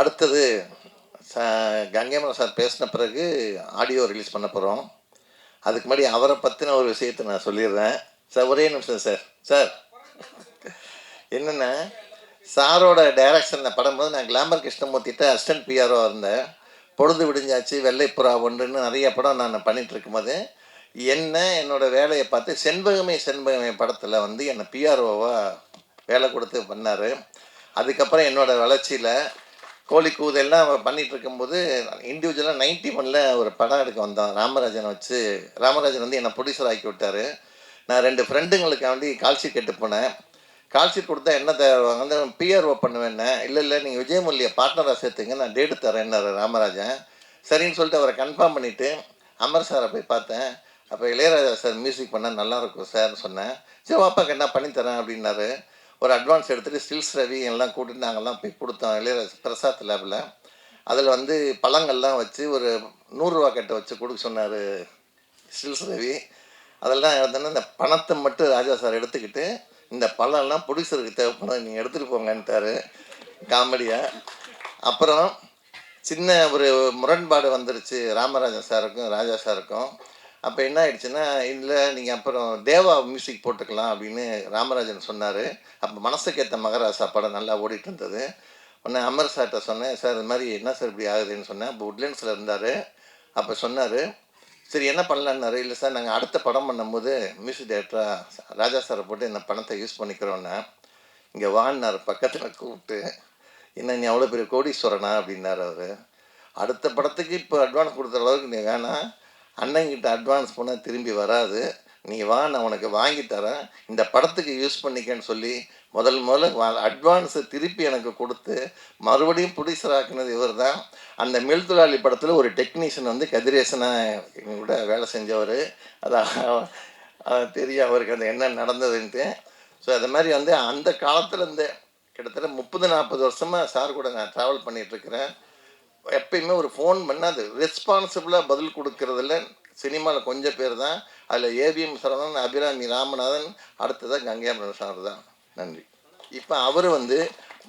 அடுத்தது கங்கைமரன் சார் பேசின பிறகு ஆடியோ ரிலீஸ் பண்ண போகிறோம். அதுக்கு முன்னாடி அவரை பற்றின ஒரு விஷயத்தை நான் சொல்லிடுறேன். சார் ஒரே நிமிஷம் சார். சார் என்னென்னா, சாரோட டைரக்ஷனில் படும்போது நான் கிளாமர் கிருஷ்ணமூர்த்திட்ட அசிஸ்டன்ட் பிஆர்ஓ இருந்தேன். பொழுது விடிஞ்சாச்சு, வெள்ளைப்புறா ஒன்றுன்னு நிறைய படம் நான் பண்ணிகிட்டு இருக்கும்போது என்னோடய வேலையை பார்த்து செண்பகமே படத்தில் வந்து என்னை பிஆர்ஓவாக வேலை கொடுத்து பண்ணார். அதுக்கப்புறம் என்னோடய வளர்ச்சியில் கோழி கூதெல்லாம் பண்ணிகிட்டு இருக்கும்போது இண்டிவிஜுவலாக 91 ஒரு படம் எடுக்க வந்தோம். ராமராஜனை வச்சு. ராமராஜன் வந்து என்னை ப்ரொடியூசர் ஆக்கி விட்டார். நான் 2 ஃப்ரெண்டுங்களுக்காண்டி கால்ஷீட் கேட்டு போனேன். கால்ஷீட் கொடுத்தா என்ன தருவாங்க, வந்து பிஆர்ஓ பண்ணுவேன்னு. இல்லை நீங்கள் விஜயமுரளியை பார்ட்னராக சேர்த்துங்க, நான் டேட்டு தரேன்னாரு ராமராஜன். சரின்னு சொல்லிட்டு அவரை கன்ஃபார்ம் பண்ணிவிட்டு அமர் சாரை போய் பார்த்தேன். அப்போ இளையராஜா சார் மியூசிக் பண்ணால் நல்லாயிருக்கும் சார்னு சொன்னேன். சரி வாப்பாக்கு என்ன பண்ணித்தரேன் அப்படின்னாரு. ஒரு அட்வான்ஸ் எடுத்துகிட்டு ஸ்டில்ஸ் ரவி எல்லாம் கூட்டிட்டு நாங்கள்லாம் போய் கொடுத்தோம் இளையராஜா பிரசாத் லேபில். அதில் வந்து பழங்கள்லாம் வச்சு ஒரு 100 ரூபா கட்டை வச்சு கொடுக்க சொன்னார் ஸ்டில்ஸ் ரவி. அதெல்லாம் எழுதுனா இந்த பணத்தை மட்டும் ராஜா சார் எடுத்துக்கிட்டு, இந்த பழம்லாம் ப்ரொடியூசருக்கு தேவைப்படும், நீங்கள் எடுத்துகிட்டு போங்கன்ட்டார் காமெடியாக. அப்புறம் சின்ன ஒரு முரண்பாடு வந்துருச்சு ராமராஜன் சாருக்கும் ராஜா சாருக்கும். அப்போ என்ன ஆயிடுச்சுன்னா, இல்லை நீங்கள் அப்புறம் தேவா மியூசிக் போட்டுக்கலாம் அப்படின்னு ராமராஜன் சொன்னார். அப்போ மனசுக்கேற்ற மகராசா படம் நல்லா ஓடிட்டு இருந்தது. உடனே அமர் சார்கிட்ட சொன்னேன், சார் இது மாதிரி என்ன சார் இப்படி ஆகுதுன்னு சொன்னேன். அப்போ உட்லண்ட்ஸில் இருந்தார். அப்போ சொன்னார், சரி என்ன பண்ணலான்னாரு. இல்லை சார் நாங்கள் அடுத்த படம் பண்ணும்போது மியூசிக் டைரக்டராக ராஜா சாரை போட்டு இந்த பணத்தை யூஸ் பண்ணிக்கிறோன்னே. இங்கே வான்னார் பக்கத்தில் கூப்பிட்டு, என்ன நீ அவ்வளோ பெரிய கோடீஸ்வரனா அப்படின்னார் அவர். அடுத்த படத்துக்கு இப்போ அட்வான்ஸ் கொடுத்த அளவுக்கு நீ வேணாம், அண்ணங்கிட்ட அட்வான்ஸ் பண்ணால் திரும்பி வராது, நீ வா நான் உனக்கு வாங்கி தரேன், இந்த படத்துக்கு யூஸ் பண்ணிக்கன்னு சொல்லி முதல்ல அட்வான்ஸை திருப்பி எனக்கு கொடுத்து மறுபடியும் ப்ரொடியூசர் ஆக்குனது இவர் தான். அந்த மில்துலாளி படத்தில் ஒரு டெக்னீஷியன் வந்து கதிரேசனாக எங்கூட வேலை செஞ்சவர். அதான் தெரியும் அவருக்கு அந்த என்ன நடந்ததுன்ட்டு. ஸோ அது மாதிரி வந்து அந்த காலத்துலேருந்து கிட்டத்தட்ட 30-40 வருஷமாக சார் கூட நான் ட்ராவல் பண்ணிகிட்ருக்கிறேன். எப்பயுமே ஒரு ஃபோன் பண்ணால் அது ரெஸ்பான்சிபிளாக பதில் கொடுக்கறதில்ல. சினிமாவில் கொஞ்சம் பேர் தான். அதில் ஏவிஎம் சரவணன், அபிராமி ராமநாதன், அடுத்ததான் கங்கைமரன் சார் தான். நன்றி. இப்போ அவர் வந்து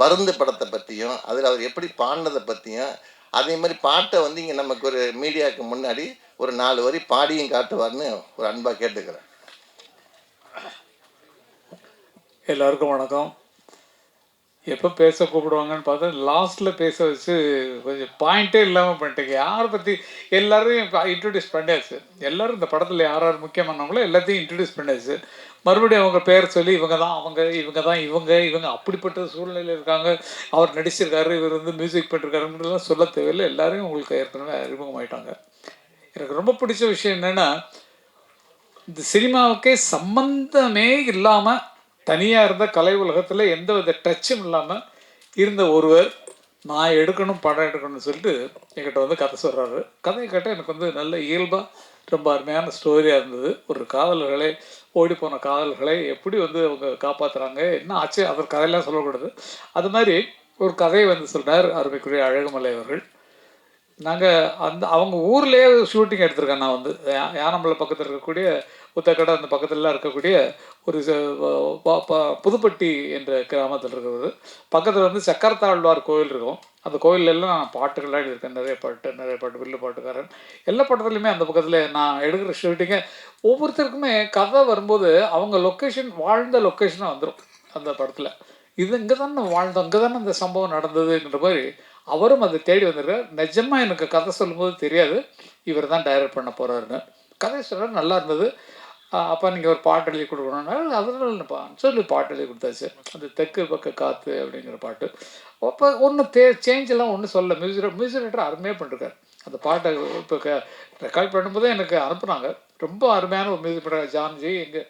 பருந்து படத்தை பற்றியும் அதில் அவர் எப்படி பாடினதை பற்றியும், அதே மாதிரி பாட்டை வந்து இங்கே நமக்கு ஒரு மீடியாவுக்கு முன்னாடி ஒரு 4 வரி பாடியும் காட்டுவார்னு ஒரு அன்பாக கேட்டுக்கிறேன். எல்லாருக்கும் வணக்கம். எப்போ பேச கூப்பிடுவாங்கன்னு பார்த்தா லாஸ்ட்டில் பேச வச்சு கொஞ்சம் பாயிண்ட்டே இல்லாமல் பண்ணிட்டேங்க. யாரை பற்றி எல்லோரும் இன்ட்ரடியூஸ் பண்ணியாச்சு. எல்லோரும் இந்த படத்தில் யார் யார் முக்கியமானவங்களோ எல்லாத்தையும் இன்ட்ரடியூஸ் பண்ணியாச்சு. மறுபடியும் அவங்க பேர் சொல்லி இவங்க தான் இவங்க அப்படிப்பட்ட சூழ்நிலையில் இருக்காங்க, அவர் நடிச்சிருக்காரு, இவர் வந்து மியூசிக் பண்ணிருக்காருன்றதுலாம் சொல்ல தேவையில்லை. எல்லாரையும் உங்களுக்கு ஏற்கனவே அறிமுகமாயிட்டாங்க. எனக்கு ரொம்ப பிடிச்ச விஷயம் என்னென்னா, இந்த சினிமாவுக்கே சம்பந்தமே இல்லாமல் தனியாக இருந்த கலை உலகத்தில் எந்த வித டச்சும் இல்லாமல் இருந்த ஒருவர் நான் எடுக்கணும் படம் எடுக்கணும்னு சொல்லிட்டு என்கிட்ட வந்து கதை சொல்கிறாரு. கதையை கேட்டால் எனக்கு வந்து நல்ல இயல்பாக ரொம்ப அருமையான ஸ்டோரியாக இருந்தது. ஒரு காதலர்களை ஓடிப்போன காதல்களை எப்படி வந்து அவங்க காப்பாற்றுறாங்க, என்ன ஆச்சு, அவர் கதையெல்லாம் சொல்லக்கூடாது. அது மாதிரி ஒரு கதையை வந்து சொல்கிறார் அருமைக்குரிய அழகுமலை அவர்கள். நாங்கள் அவங்க ஊர்லேயே ஷூட்டிங் எடுத்திருக்கேன். நான் வந்து யானமலை பக்கத்தில் இருக்கக்கூடிய புத்தக்கடை அந்த பக்கத்துலலாம் இருக்கக்கூடிய ஒரு புதுப்பட்டி என்ற கிராமத்தில் இருக்கிறது. பக்கத்தில் வந்து சக்கரத்தாழ்வார் கோயில் இருக்கும். அந்த கோயிலெல்லாம் நான் பாட்டுகள்லாம் எழுதியிருக்கேன். நிறைய பாட்டு வில்லு பாட்டுக்காரன் எல்லா படத்துலையுமே அந்த பக்கத்தில் நான் எடுக்கிற ஷூட்டிங்கை ஒவ்வொருத்தருக்குமே கதை வரும்போது அவங்க லொக்கேஷன் வாழ்ந்த லொக்கேஷனாக வந்துடும் அந்த படத்தில். இது இங்கே தானே வாழ்ந்தோம், இங்கே தானே இந்த சம்பவம் நடந்ததுன்ற மாதிரி அவரும் அதை தேடி வந்துடுறார். நிஜமாக எனக்கு கதை சொல்லும்போது தெரியாது இவர் தான் டைரக்ட் பண்ண போகிறாருன்னு. கதை சொல்ல நல்லா இருந்தது. அப்போ நீங்கள் ஒரு பாட்டு எழுதி கொடுக்கணுன்னாலும் அதனாலப்பா சொல்லி பாட்டு எழுதி கொடுத்தாச்சு. அந்த தெற்கு பக்க காற்று அப்படிங்கிற பாட்டு. அப்போ ஒன்றும் சேஞ்செல்லாம் ஒன்றும் சொல்ல. மியூசிக் ரைட்டர் அருமையாக பண்ணிருக்காரு. அந்த பாட்டை இப்போ ரெக்கார்ட் பண்ணும்போதே எனக்கு அனுப்புனாங்க. ரொம்ப அருமையான ஒரு மியூசிக் பண்ணுறாங்க ஜான்ஜி, எங்கள்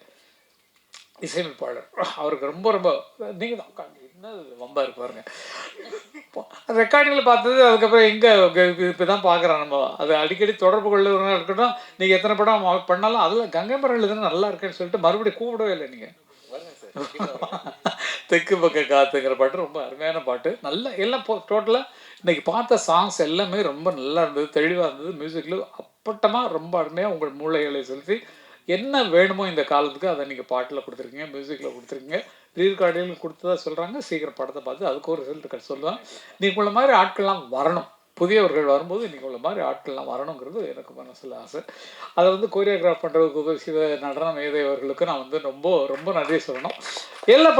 இசையமைப்பாளர். அவருக்கு ரொம்ப ரொம்ப நீங்கள் தான் என்ன வம்பா இருக்கு பாருங்க. ரெக்கார்டிங்கில் பார்த்தது அதுக்கப்புறம் எங்கே இப்போ தான் பார்க்குறோம் நம்ம. அது அடிக்கடி தொடர்பு கொள்ளுறவங்க இருக்கட்டும். நீங்கள் எத்தனை படம் பண்ணாலும் அதில் கங்கைமரன் எழுதுனா நல்லா இருக்குன்னு சொல்லிட்டு மறுபடியும் கூப்பிடவே இல்லை நீங்கள். தெற்கு பக்க காத்துங்கிற பாட்டு ரொம்ப அருமையான பாட்டு. நல்லா எல்லாம் டோட்டலாக இன்றைக்கி பார்த்த சாங்ஸ் எல்லாமே ரொம்ப நல்லா இருந்தது, தெளிவாக இருந்தது. மியூசிக்கில் அப்பட்டமாக ரொம்ப அருமையாக உங்கள் மூளைகளை செலுத்தி என்ன வேணுமோ இந்த காலத்துக்கு அதை நீங்கள் பாட்டில் கொடுத்துருக்கீங்க, மியூசிக்கில் கொடுத்துருக்கீங்க. ரீகார்டிங் கொடுத்ததா சொல்கிறாங்க. சீக்கிரம் படத்தை பார்த்து அதுக்கு ஒரு ரிசல்ட் சொல்லுவேன். நீங்கள் உள்ள மாதிரி ஆட்கள்லாம் வரணும், புதியவர்கள் வரும்போது நீங்கள் உள்ள மாதிரி ஆட்கள்லாம் வரணுங்கிறது எனக்கு மனசில் ஆசை. அதை வந்து கோரியோகிராஃப் பண்ணுறதுக்கு உதவி செய்த நடன மேதையவர்களுக்கு நான் வந்து ரொம்ப ரொம்ப நன்றி சொல்லணும். எல்லா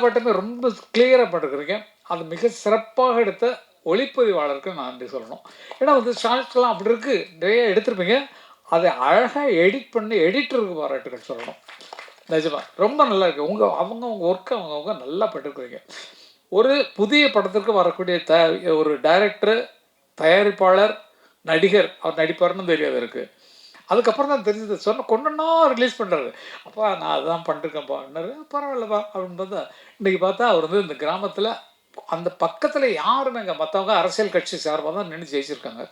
பாட்டுமே ரொம்ப கிளியராக பண்ணிருக்கிறீங்க. அது மிக சிறப்பாக எடுத்த ஒளிப்பதிவாளருக்கு நான் நன்றி சொல்லணும். ஏன்னா வந்து ஷார்ட்ஸ்லாம் அப்படி இருக்குது, நிறைய எடுத்திருப்பீங்க. அதை அழகாக எடிட் பண்ணி எடிட்டருக்கு பாராட்டுகள் சொல்லணும். நிஜமா ரொம்ப நல்லா இருக்குது. அவங்க ஒர்க்கை அவங்க நல்லா பண்ணிருக்கிறீங்க. ஒரு புதிய படத்திற்கு வரக்கூடிய ஒரு டைரக்டர், தயாரிப்பாளர், நடிகர், அவர் நடிப்பார்னு தெரியாது இருக்குது. அதுக்கப்புறம் தான் தெரிஞ்சது. கொண்டுன்னா ரிலீஸ் பண்ணுறாரு. அப்பா நான் அதுதான் பண்ணிருக்கேன்ப்பான்னாரு. பரவாயில்லப்பா அப்படின்னு பார்த்தா இன்றைக்கி பார்த்தா அவர் வந்து இந்த கிராமத்தில் அந்த பக்கத்தில் யாருமே இங்கே மற்றவங்க அரசியல் கட்சி சார்பாக தான் நின்று ஜெயிச்சிருக்காங்க.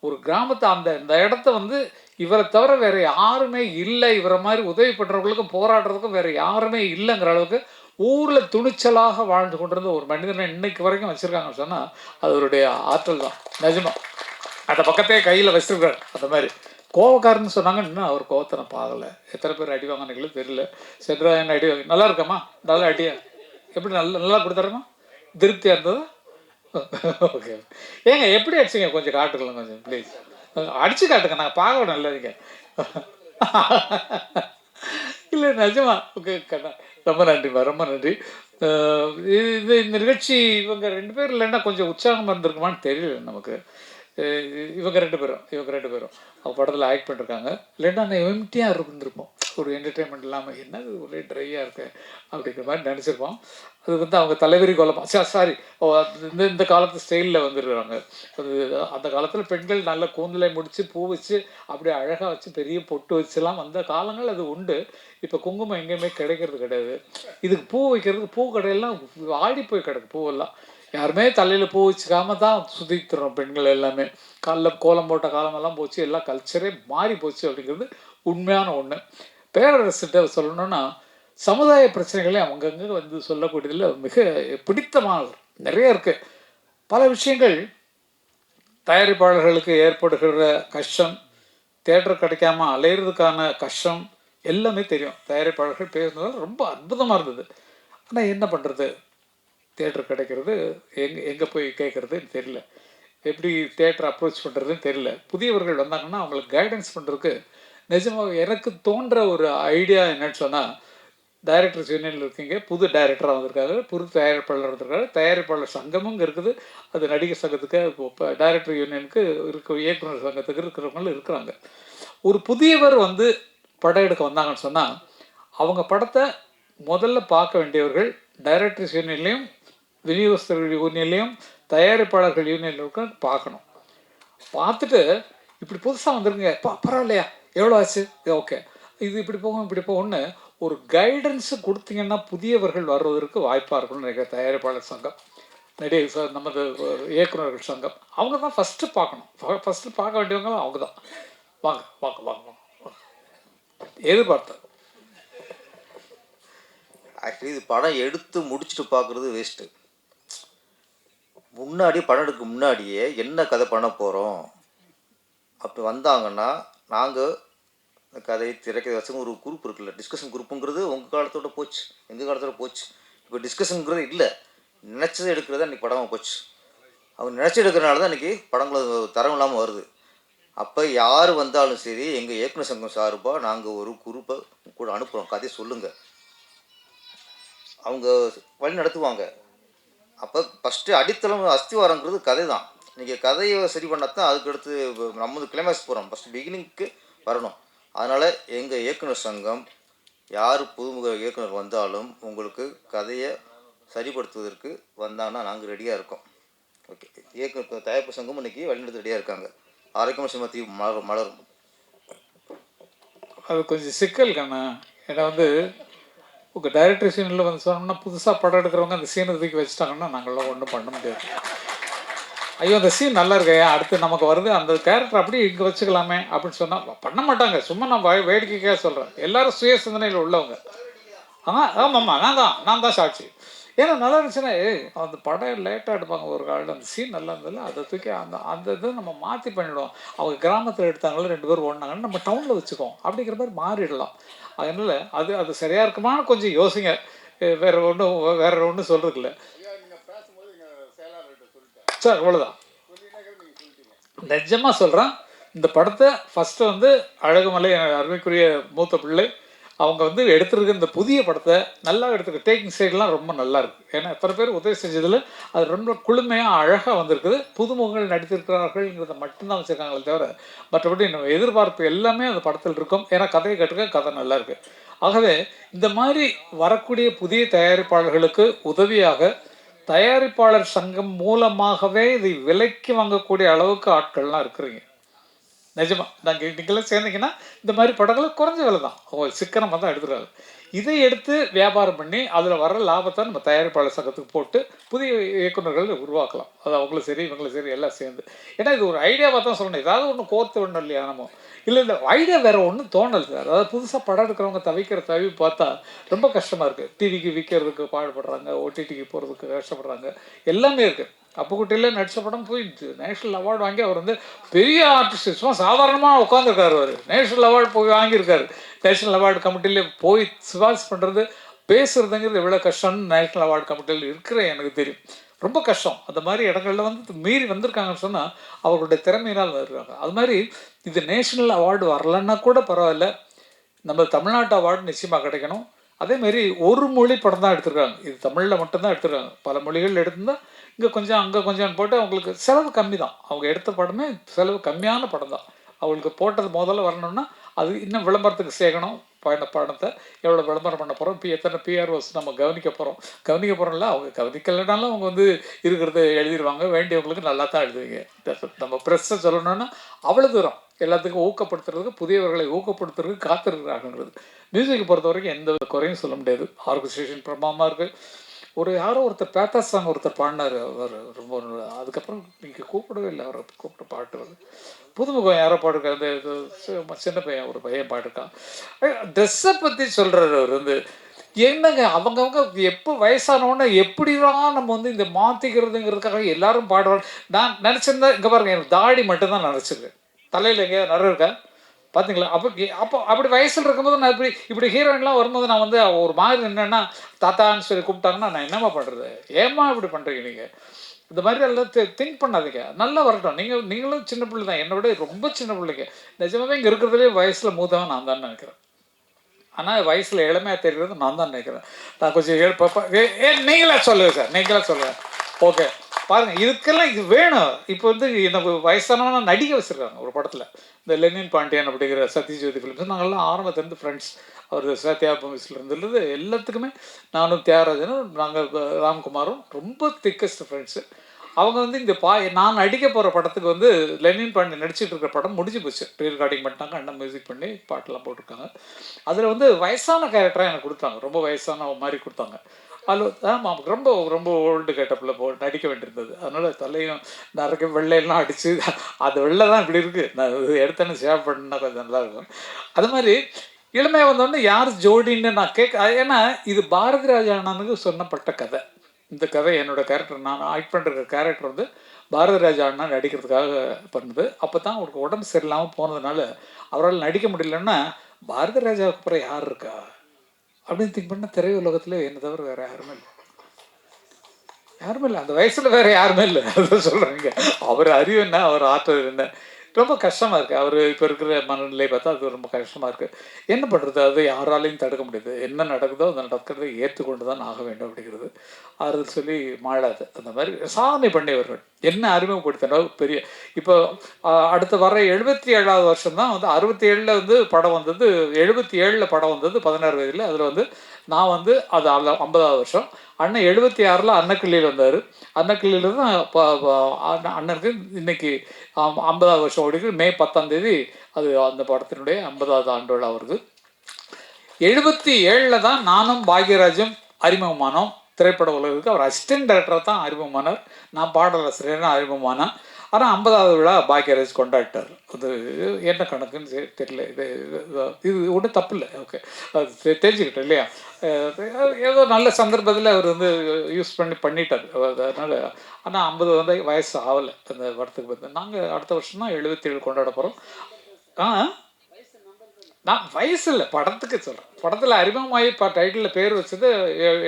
ஒரு கிராமத்தை இந்த இடத்த வந்து இவரை தவிர வேறு யாருமே இல்லை, இவரை மாதிரி உதவி பண்ணுறவங்களுக்கும் போராடுறதுக்கும் வேறு யாருமே இல்லைங்கிற அளவுக்கு ஊரில் துணிச்சலாக வாழ்ந்து கொண்டிருந்த ஒரு மனிதனை இன்னைக்கு வரைக்கும் வச்சுருக்காங்கன்னு சொன்னால் அது அவருடைய ஆற்றல் தான். நிஜமாக அந்த பக்கத்தையே கையில் வச்சுருக்காரு. அந்த மாதிரி கோவக்காரன்னு சொன்னாங்க. இன்னும் அவர் கோவத்தை நான் பார்க்கல. எத்தனை பேர் அடி வாங்கினீங்களும் தெரியல. சென்றாயன் அடி வாங்கி நல்லா இருக்கம்மா, நல்லா அடியா எப்படி நல்லா கொடுத்தாருமா, திருப்தியாக இருந்தது. ஓகே ஏங்க எப்படி அடிச்சிங்க கொஞ்சம் காட்டுக்கலாம் கொஞ்சம் ப்ளீஸ், அடிச்சு காட்டுங்க, நாங்கள் பார்க்கணும் இல்லை நீங்கள். இல்லை நிஜமா ஓகே கண்ணா, ரொம்ப நன்றிம்மா, ரொம்ப நன்றி. இந்த நிகழ்ச்சி இவங்க 2 பேர் இல்லைன்னா கொஞ்சம் உற்சாகமாக இருந்திருக்குமான்னு தெரியல நமக்கு. இவங்க ரெண்டு பேரும் அவங்க படத்தில் ஆக்ட் பண்ணிருக்காங்க. இல்லைன்னா நான் எம்டியாக இருந்திருப்போம், ஒரு என்டர்டெயின்மெண்ட் இல்லாமல் என்னது ஒரே ட்ரையாக இருக்கு அப்படிங்கிற மாதிரி நினச்சிருப்போம். அது வந்து அவங்க தலைவரி கோலமாக சாரி இந்த காலத்து ஸ்டைலில் வந்துடுறாங்க. அந்த காலத்தில் பெண்கள் நல்ல கூந்தலை முடித்து பூ வச்சு அப்படியே அழகாக வச்சு பெரிய பொட்டு வச்சுலாம் வந்த காலங்கள் அது உண்டு. இப்போ குங்குமம் எங்கேயுமே கிடைக்கிறது கிடையாது. இதுக்கு பூ வைக்கிறதுக்கு பூ கடையெல்லாம் ஆடி போய் கிடக்கு. பூவெல்லாம் யாருமே தலையில் பூ வச்சுக்காம தான் சுற்றித்துறோம் பெண்கள் எல்லாமே. காலில் கோலம் போட்ட காலமெல்லாம் போச்சு, எல்லாம் கல்ச்சரே மாறி போச்சு அப்படிங்கிறது உண்மையான ஒன்று. பேரரசுகிட்ட சொல்லணும்னா சமுதாய பிரச்சனைகளே அவங்கங்க வந்து சொல்லக்கூடியதில் மிக பிடித்தமானது நிறைய இருக்குது. பல விஷயங்கள் தயாரிப்பாளர்களுக்கு ஏற்படுகிற கஷ்டம், தேட்டர் கிடைக்காம அலையிறதுக்கான கஷ்டம் எல்லாமே தெரியும். தயாரிப்பாளர்கள் பேசுனது ரொம்ப அற்புதமாக இருந்தது. ஆனால் என்ன பண்ணுறது, தேட்டர் கிடைக்கிறது எங்கே போய் கேட்குறதுன்னு தெரியல, எப்படி தேட்டர் அப்ரோச் பண்ணுறதுன்னு தெரியல. புதியவர்கள் வந்தாங்கன்னா அவங்களுக்கு கைடன்ஸ் பண்ணுறதுக்கு நிஜமாக எனக்கு தோன்ற ஒரு ஐடியா என்னன்னு சொன்னால், டைரக்டர்ஸ் யூனியனில் இருக்கீங்க, புது டைரக்டராக வந்திருக்காரு, புது தயாரிப்பாளர் வந்திருக்காரு, தயாரிப்பாளர் சங்கமும் இருக்குது, அது நடிகர் சங்கத்துக்கு இப்போ டைரக்டர் யூனியனுக்கு இருக்க, இயக்குனர் சங்கத்துக்கு இருக்கிறவங்களும் இருக்கிறாங்க. ஒரு புதியவர் வந்து படம் எடுக்க வந்தாங்கன்னு சொன்னால் அவங்க படத்தை முதல்ல பார்க்க வேண்டியவர்கள் டைரக்டர்ஸ் யூனியன்லேயும் விநியோகஸ்தர்கள் யூனியன்லேயும் தயாரிப்பாளர்கள் யூனியன்களுக்கும் பார்க்கணும். பார்த்துட்டு இப்படி புதுசாக வந்துருங்க, பரவாயில்லையா, எவ்வளோ ஆச்சு, ஓகே இது இப்படி போகும்னு ஒரு கைடன்ஸு கொடுத்தீங்கன்னா புதியவர்கள் வருவதற்கு வாய்ப்பாக இருக்கும்னு நினைக்கிற தயாரிப்பாளர் சங்கம், நடிகர் நமது இயக்குநர்கள் சங்கம் அவங்க தான் ஃபஸ்ட்டு பார்க்கணும். ஃபஸ்ட்டு பார்க்க வேண்டியவங்களும் அவங்க தான். வாங்க வாங்க வாங்க வாங்க எதிர்பார்த்தேன். ஆக்சுவலி இது படம் எடுத்து முடிச்சுட்டு பார்க்குறது வேஸ்ட்டு. முன்னாடி படம் எடுக்க முன்னாடியே என்ன கதை பண்ண போகிறோம் அப்படி வந்தாங்கன்னா நாங்கள் கதை திரைக்கதை வச்சு ஒரு குரூப் இருக்குல்ல, டிஸ்கஷன் குரூப்புங்கிறது உங்கள் காலத்தோட போச்சு, எங்கள் காலத்தோட போச்சு. இப்போ டிஸ்கஷனுங்கிறது இல்லை, நினச்சது எடுக்கிறது அன்றைக்கி படமாக போச்சு. அவங்க நினச்சி எடுக்கிறனால தான் இன்றைக்கி படங்கள் தரம் இல்லாமல் வருது. அப்போ யார் வந்தாலும் சரி எங்கள் இயக்குனர் சங்கம் சார்பாக நாங்கள் ஒரு குரூப்பை கூட அனுப்புகிறோம், கதையை சொல்லுங்கள், அவங்க வழி நடத்துவாங்க. அப்போ ஃபஸ்ட்டு அடித்தளம் அஸ்திவாரங்கிறது கதை தான். நீங்கள் கதையை சரி பண்ணால் தான் அதுக்கடுத்து நம்ம கிளைமேக்ஸ் போகிறோம், ஃபஸ்ட்டு பிகினிங்க்கு வரணும். அதனால் எங்கள் இயக்குனர் சங்கம் யார் புதுமுக இயக்குனர் வந்தாலும் உங்களுக்கு கதையை சரிப்படுத்துவதற்கு வந்தாங்கன்னா நாங்கள் ரெடியாக இருக்கோம். ஓகே, இயக்குனர் தயாரிப்பு சங்கம் இன்றைக்கி வழிநடத்த ரெடியாக இருக்காங்க. ஆரோக்கியமாக சிமத்தி மலரும். அது கொஞ்சம் சிக்கல் கண்ணா. ஏன்னா வந்து உங்கள் டைரக்டர் சீனில் வந்து சொன்னோம்னா புதுசாக படம் எடுக்கிறவங்க அந்த சீனை தூக்கி வச்சுட்டாங்கன்னா நாங்களாம் ஒன்றும் பண்ண முடியாது. ஐயோ அந்த சீன் நல்லா இருக்கையா, அடுத்து நமக்கு வருது, அந்த கேரக்டர் அப்படியே இங்கே வச்சுக்கலாமே அப்படின்னு சொன்னால் பண்ண மாட்டாங்க. சும்மா நான் வேடிக்கைக்காக சொல்கிறேன். எல்லோரும் சுய சிந்தனையில் உள்ளவங்க. ஆமாம்மா நான் தான் சாட்சி. ஏன்னா நல்லா இருந்துச்சுன்னா அந்த படம் லேட்டாக எடுப்பாங்க ஒரு காலில், அந்த சீன் நல்லா இருந்ததில்ல அதை தூக்கி அந்த இதை நம்ம மாற்றி பண்ணிவிடுவோம். அவங்க கிராமத்தில் எடுத்தாங்களோ 2 பேர் ஓடினாங்கன்னு நம்ம டவுனில் வச்சுக்கோம் அப்படிங்கிற மாதிரி மாறிடலாம். அதனால் அது சரியாக இருக்குமான்னு கொஞ்சம் யோசிங்க. வேற ஒன்றும் சொல்கிறதுக்கு இல்லை சார். அவ்வளோதான், நிஜமாக சொல்கிறேன். இந்த படத்தை ஃபஸ்ட்டு வந்து அழகுமலை அருமைக்குரிய மூத்த பிள்ளை அவங்க வந்து எடுத்துருக்க இந்த புதிய படத்தை நல்லா எடுத்துருக்கு. டேக்கிங் சைடெலாம் ரொம்ப நல்லா இருக்குது. ஏன்னா எத்தனை பேர் உதவி செஞ்சதில் அது ரொம்ப குளுமையாக அழகாக வந்திருக்குது. புதுமுகங்கள் நடித்திருக்கிறார்கள்ங்கிறத மட்டும்தான் வச்சுருக்காங்களே தவிர மற்றபடி நம்ம எதிர்பார்ப்பு எல்லாமே அந்த படத்தில் இருக்கும். ஏன்னா கதையை கேட்டுக்க கதை நல்லா இருக்குது. ஆகவே இந்த மாதிரி வரக்கூடிய புதிய தயாரிப்பாளர்களுக்கு உதவியாக தயாரிப்பாளர் சங்கம் மூலமாகவே இதை விலைக்கு வாங்கக்கூடிய அளவுக்கு ஆட்கள்லாம் இருக்கிறீங்க. நிஜமா நீங்களாம் சேர்ந்தீங்கன்னா இந்த மாதிரி படங்களை குறைஞ்ச விலை தான், சிக்கனமாக தான் எடுத்துருக்காங்க. இதை எடுத்து வியாபாரம் பண்ணி அதில் வர்ற லாபத்தை நம்ம தயாரிப்பாளர் சங்கத்துக்கு போட்டு புதிய இயக்குநர்கள் உருவாக்கலாம். அது அவங்களும் சரி இவங்களும் சரி எல்லாம் சேர்ந்து. ஏன்னா இது ஒரு ஐடியாவாக தான் சொல்லணும். ஏதாவது ஒன்று கோர்த்து ஒன்றும் இல்லையா நம்ம இல்லை ஐடியா வேறு ஒன்றும் தோணல் சார். அதாவது புதுசாக படம் எடுக்கிறவங்க தவிக்கிற தவி பார்த்தா ரொம்ப கஷ்டமாக இருக்குது. டிவிக்கு விற்கிறதுக்கு பாடுபடுறாங்க, ஓடிடிக்கு போகிறதுக்கு கஷ்டப்படுறாங்க, எல்லாமே இருக்குது. அப்புக்குட்டியில் நடித்த படம் போயிடுச்சு, நேஷ்னல் அவார்டு வாங்கி அவர் வந்து பெரிய ஆர்டிஸ்ட், சும்மா சாதாரணமாக உட்காந்துருக்காரு. அவர் நேஷ்னல் அவார்டு போய் வாங்கியிருக்காரு. நேஷ்னல் அவார்டு கமிட்டியில் போய் சிபாரிசு பண்ணுறது பேசுகிறதுங்கிறது எவ்வளோ கஷ்டம்னு நேஷ்னல் அவார்டு கமிட்டியில் இருக்கிற எனக்கு தெரியும். ரொம்ப கஷ்டம். அந்த மாதிரி இடங்களில் வந்து மீறி வந்திருக்காங்கன்னு சொன்னால் அவர்களுடைய திறமையினால் வருவாங்க. அது மாதிரி இது நேஷ்னல் அவார்டு வரலன்னா கூட பரவாயில்ல, நம்ம தமிழ்நாட்டு அவார்டு நிச்சயமாக கிடைக்கணும். அதேமாரி ஒரு மொழி படம் தான் எடுத்துருக்காங்க. இது தமிழில் மட்டும்தான் எடுத்துருக்காங்க. பல மொழிகள் எடுத்திருந்தால் இங்கே கொஞ்சம் அங்கே கொஞ்சம் போட்டு அவங்களுக்கு செலவு கம்மி தான். அவங்க எடுத்த படமே செலவு கம்மியான படம் தான். அவங்களுக்கு போட்டது முதல்ல வரணும்னா அது இன்னும் விளம்பரத்துக்கு சேர்க்கணும். படத்தை எவ்வளோ விளம்பரம் பண்ண போகிறோம், எத்தனை பிஆர்ஓஸ் நம்ம கவனிக்க போகிறோம்ல. அவங்க கவனிக்கலைனாலும் அவங்க வந்து இருக்கிறத எழுதிடுவாங்க. வேண்டியவங்களுக்கு நல்லா தான் எழுதுவீங்க. நம்ம ப்ரெஸ்ஸை சொல்லணும்னா அவ்வளோ தூரம் எல்லாத்துக்கும் ஊக்கப்படுத்துறதுக்கு, புதியவர்களை ஊக்கப்படுத்துறதுக்கு காத்திருக்கிறாங்கன்றது. மியூசிக்கை பொறுத்த வரைக்கும் எந்த குறையும் சொல்ல முடியாது. ஆர்கஸ்ட்ரேஷன் பிரமாதமாக இருக்குது. யாரோ ஒருத்தர் பேத்தா சாங் ஒருத்தர் பாடினார். அவர் ரொம்ப அதுக்கப்புறம் நீங்கள் கூப்பிடவே இல்லை. அவரை கூப்பிட்டு பாட்டு வருது. புதுமுகம் யாரோ பாடுருக்காரு, அந்த சின்ன பையன் ஒரு பையன் பாடிருக்கான். ட்ரெஸ்ஸை பற்றி சொல்கிறார் அவர் வந்து. என்னங்க அவங்கவுங்க எப்போ வயசானவொன்னே எப்படிலாம் நம்ம வந்து இந்த மாற்றிக்கிறதுங்கிறதுக்காக எல்லாரும் பாடுவாங்க. நான் நினச்சிருந்தா இங்கே பாருங்கள், எனக்கு தாடி மட்டும்தான் நினச்சிருக்கேன். தலையில் எங்கேயா நர இருக்கா பார்த்தீங்களா? அப்போ அப்படி வயசில் இருக்கும்போது நான் இப்படி ஹீரோயின்லாம் வரும்போது நான் வந்து ஒரு மாதிரி என்னென்னா தாத்தான்னு சொல்லி கூப்பிட்டாங்கன்னா நான் என்னம்மா பண்ணுறது, ஏம்மா இப்படி பண்ணுறீங்க நீங்கள்? இந்த மாதிரி எல்லாம் திங்க் பண்ணாதீங்க. நல்லா வரட்டும். நீங்களும் சின்ன பிள்ளை தான், என்னை விட ரொம்ப சின்ன பிள்ளைங்க. நிஜமாவே இங்கே இருக்கிறதுலே வயசில் மூத்தவன் நான் தான் நினைக்கிறேன். ஆனால் வயசில் இளமையாக தெரிகிறது நான் தான் நினைக்கிறேன். நான் கொஞ்சம் நீங்களே சொல்லுங்கள் சார், நீங்களே சொல்லுங்கள். ஓகே பாருங்கள், இதுக்கெல்லாம் இது வேணும். இப்போ வந்து நம்ம வயசானவனா நடிக்க வச்சுருக்காங்க ஒரு படத்தில். இந்த லெனின் பாண்டியன் அப்படிங்கிற சத்யஜோதி ஃபிலிம்ஸ் நாங்கள்லாம் ஆரம்பத்துலேருந்து ஃப்ரெண்ட்ஸ். அவர் சத்யா மிஸ்லேருந்து எல்லாத்துக்குமே நானும் தியாகராஜனும் நாங்கள் ராம்குமாரும் ரொம்ப திக்கஸ்ட் ஃப்ரெண்ட்ஸு. அவங்க வந்து இந்த நான் நடிக்க போகிற படத்துக்கு வந்து லெனின் பாண்டியன் நடிச்சிட்டு இருக்கிற படம் முடிஞ்சு போச்சு. ப்ரீ ரெக்கார்டிங் பண்ணிட்டாங்க, அண்ணன் மியூசிக் பண்ணி பாட்டெல்லாம் போட்டிருக்காங்க. அதில் வந்து வயசான கேரக்டராக எனக்கு கொடுத்தாங்க, ரொம்ப வயசான மாதிரி கொடுத்தாங்க. அதில் ஆமாம் ரொம்ப ரொம்ப ஓல்டு கேட்டப்பில் நடிக்க வேண்டியிருந்தது. அதனால் தலையும் நிறைய வெள்ளையெல்லாம் அடித்து அது வெள்ளை தான் இப்படி இருக்குது. நான் எடுத்தேன்னு சேவ் பண்ணால் கொஞ்சம் நல்லாயிருக்கும். அது மாதிரி இளமையாக வந்தோடனே யார் ஜோடின்னு நான் ஏன்னா இது பாரதி ராஜா அண்ணனுக்கு சொன்னப்பட்ட கதை. இந்த கதை என்னோடய கேரக்டர், நான் ஆக்ட் பண்ணுற கேரக்டர் வந்து பாரதி ராஜா அண்ணா நடிக்கிறதுக்காக பண்ணுது. அப்போ தான் அவருக்கு உடம்பு சரியில்லாமல் போனதுனால அவரால் நடிக்க முடியலன்னா பாரதி ராஜாவுக்கு அப்புறம் யார் இருக்கா அப்படின்னு திங்க் பண்ண திரையுலகத்தில் என்ன தவிர வேறு யாருமே இல்லை. அந்த வயசில் வேறு யாருமே இல்லை. அதான் சொல்கிறேங்க. அவர் அறிவு என்ன, அவர் ஆற்றல் என்ன, ரொம்ப கஷ்டமாக இருக்குது. அவர் இப்போ இருக்கிற மனநிலை பார்த்தா அது ரொம்ப கஷ்டமாக இருக்குது. என்ன பண்ணுறது, அது யாராலையும் தடுக்க முடியாது. என்ன நடக்குதோ அந்த நடக்கிறத ஏற்றுக்கொண்டு தான் ஆக வேண்டும் அப்படிங்கிறது. அது சொல்லி மாளாது. அந்த மாதிரி சாதனை பண்ணியவர்கள் என்ன அறிமுகப்படுத்தினோ பெரிய. இப்போ அடுத்து வர 77வது வருஷம் தான் வந்து 67 வந்து படம் வந்தது. 77 படம் வந்தது 16 வயதில். அதில் வந்து நான் வந்து அது 50வது வருஷம். அண்ணன் 76 அன்னக்கிள்ளியில் வந்தார். அன்னக்கிள்ளியில் தான் அண்ணனுக்கு இன்னைக்கு 50வது வருஷம் ஓடிக்கு. மே 10ஆம் தேதி அது அந்த படத்தினுடைய 50வது ஆண்டு விழா வருது. 77 தான் நானும் பாக்யராஜும் அறிமுகமானோம் திரைப்பட உலகத்துக்கு. அவர் அசிஸ்டன்ட் டைரக்டராக தான் அறிமுகமானார், நான் பாடலாசிரியராக அறிமுகமானேன். ஆனால் 50வது விழா பாக்யராஜ் கொண்டாடிட்டார். அது என்ன கணக்குன்னு தெரியல. இது ஒன்றும் தப்பு இல்லை. ஓகே, அது தெரிஞ்சுக்கிட்டேன் இல்லையா. ஏதோ நல்ல சந்தர்ப்பத்தில் அவர் வந்து யூஸ் பண்ணிட்டார். அதனால் ஆனால் 50 வந்து வயசு ஆகலை அந்த படத்துக்கு பார்த்து. நாங்கள் அடுத்த வருஷம் தான் 77 கொண்டாட போகிறோம். நான் வயசு இல்லை, படத்துக்கு சொல்கிறேன். படத்தில் அறிமுகமாகி டைட்டிலில் பேர் வச்சது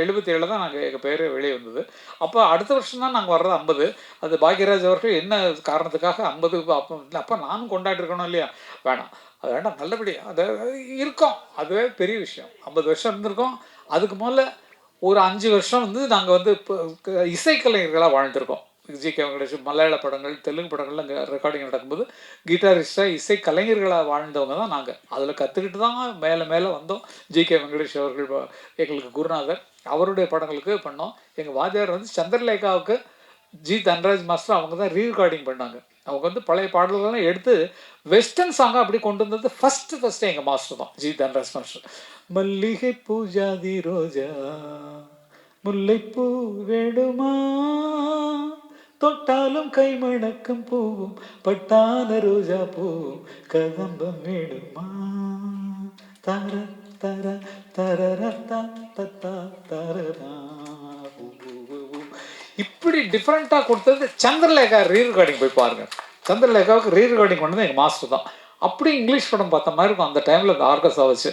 77 தான் நாங்கள் எங்கள் பேர் வெளியே வந்தது. அப்போ அடுத்த வருஷம் தான் நாங்கள் வர்றது 50. அது பாக்யராஜ் அவர்கள் என்ன காரணத்துக்காக 50 அப்போ நானும் கொண்டாடிருக்கணும் இல்லையா? வேணாம், அது வேண்டாம், நல்லபடியாக அது இருக்கோம், அதுவே பெரிய விஷயம். 50 வருஷம் இருந்திருக்கோம். அதுக்கு முதல்ல ஒரு 5 வருஷம் வந்து நாங்கள் வந்து இப்போ இசைக்கலைஞர்களாக வாழ்ந்துருக்கோம். ஜி.கே. வெங்கடேஷ் மலையாள படங்கள், தெலுங்கு படங்கள்ல அங்கே ரெக்கார்டிங் நடக்கும்போது கிட்டாரிஸ்டாக இசை கலைஞர்களாக வாழ்ந்தவங்க தான் நாங்கள். அதில் கற்றுக்கிட்டு தான் மேலே மேலே வந்தோம். ஜி.கே. வெங்கடேஷ் அவர்கள் எங்களுக்கு குருநாதர். அவருடைய படங்களுக்கு பண்ணோம். எங்கள் வாத்தியார் வந்து சந்திரலேகாவுக்கு ஜி. தன்ராஜ் மாஸ்டர் அவங்க தான் ரீரெக்கார்டிங் பண்ணாங்க. அவங்க வந்து பழைய பாடல்கள்லாம் எடுத்து வெஸ்டர்ன் சாங்காக அப்படி கொண்டு வந்தது ஃபஸ்ட்டு எங்கள் மாஸ்டர் தான், ஜி. தன்ராஜ் மாஸ்டர். மல்லிகை பூஜாதி ரோஜா முல்லைப்பூ வேடுமா தொட்டாலும் கை மணக்கும் பூவும் பட்டான ரோஜா பூவும் கதம்பம் வேடுமா தர தர தரரத்தா தத்தா தரரா. இப்படி டிஃப்ரெண்ட்டாக கொடுத்தது சந்திரலேகா ரீரெக்கார்டிங் போய் பாருங்கள். சந்திரலேகாவுக்கு ரீரெக்கார்டிங் பண்ணது எங்கள் மாஸ்டர் தான். அப்படி இங்கிலீஷ் படம் பார்த்த மாதிரி இருக்கும் அந்த டைமில் இந்த ஆர்கஸ்ட்ரா வச்சு.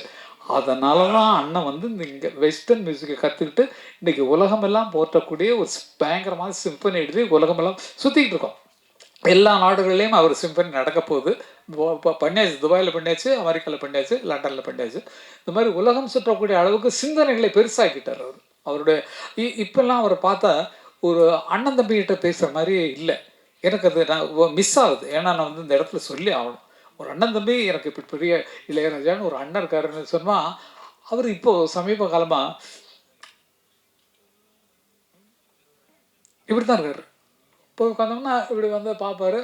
அதனால தான் அண்ணன் வந்து இங்கே வெஸ்டர்ன் மியூசிக்கை கற்றுக்கிட்டு இன்றைக்கி உலகமெல்லாம் போற்றக்கூடிய ஒரு பயங்கரமான சிம்பனி எழுதி உலகமெல்லாம் சுற்றிக்கிட்டு இருக்கோம். எல்லா நாடுகள்லேயும் அவர் சிம்பனி நடக்க போகுது. இப்போ பண்ணியாச்சு, துபாயில் பண்ணியாச்சு, அமெரிக்காவில் பண்ணியாச்சு, லண்டனில் பண்ணியாச்சு. இந்த மாதிரி உலகம் சுற்றக்கூடிய அளவுக்கு சிந்தனைகளை பெருசாக்கிட்டார் அவர். அவருடைய இப்போல்லாம் அவரை பார்த்தா ஒரு அண்ணன் தம்பிகிட்ட பேசுகிற மாதிரியே இல்லை. எனக்கு அது நான் மிஸ் ஆகுது. ஏன்னா நான் வந்து இந்த இடத்துல சொல்லி ஆகணும். ஒரு அண்ணன் தம்பி எனக்கு இப்படி பெரிய இளையராஜான்னு ஒரு அண்ணன் இருக்காருன்னு சொன்னால், அவர் இப்போது சமீப காலமாக இப்படி தான் இருக்கார். இப்போ உட்காந்தோம்னா இப்படி வந்து பார்ப்பார்,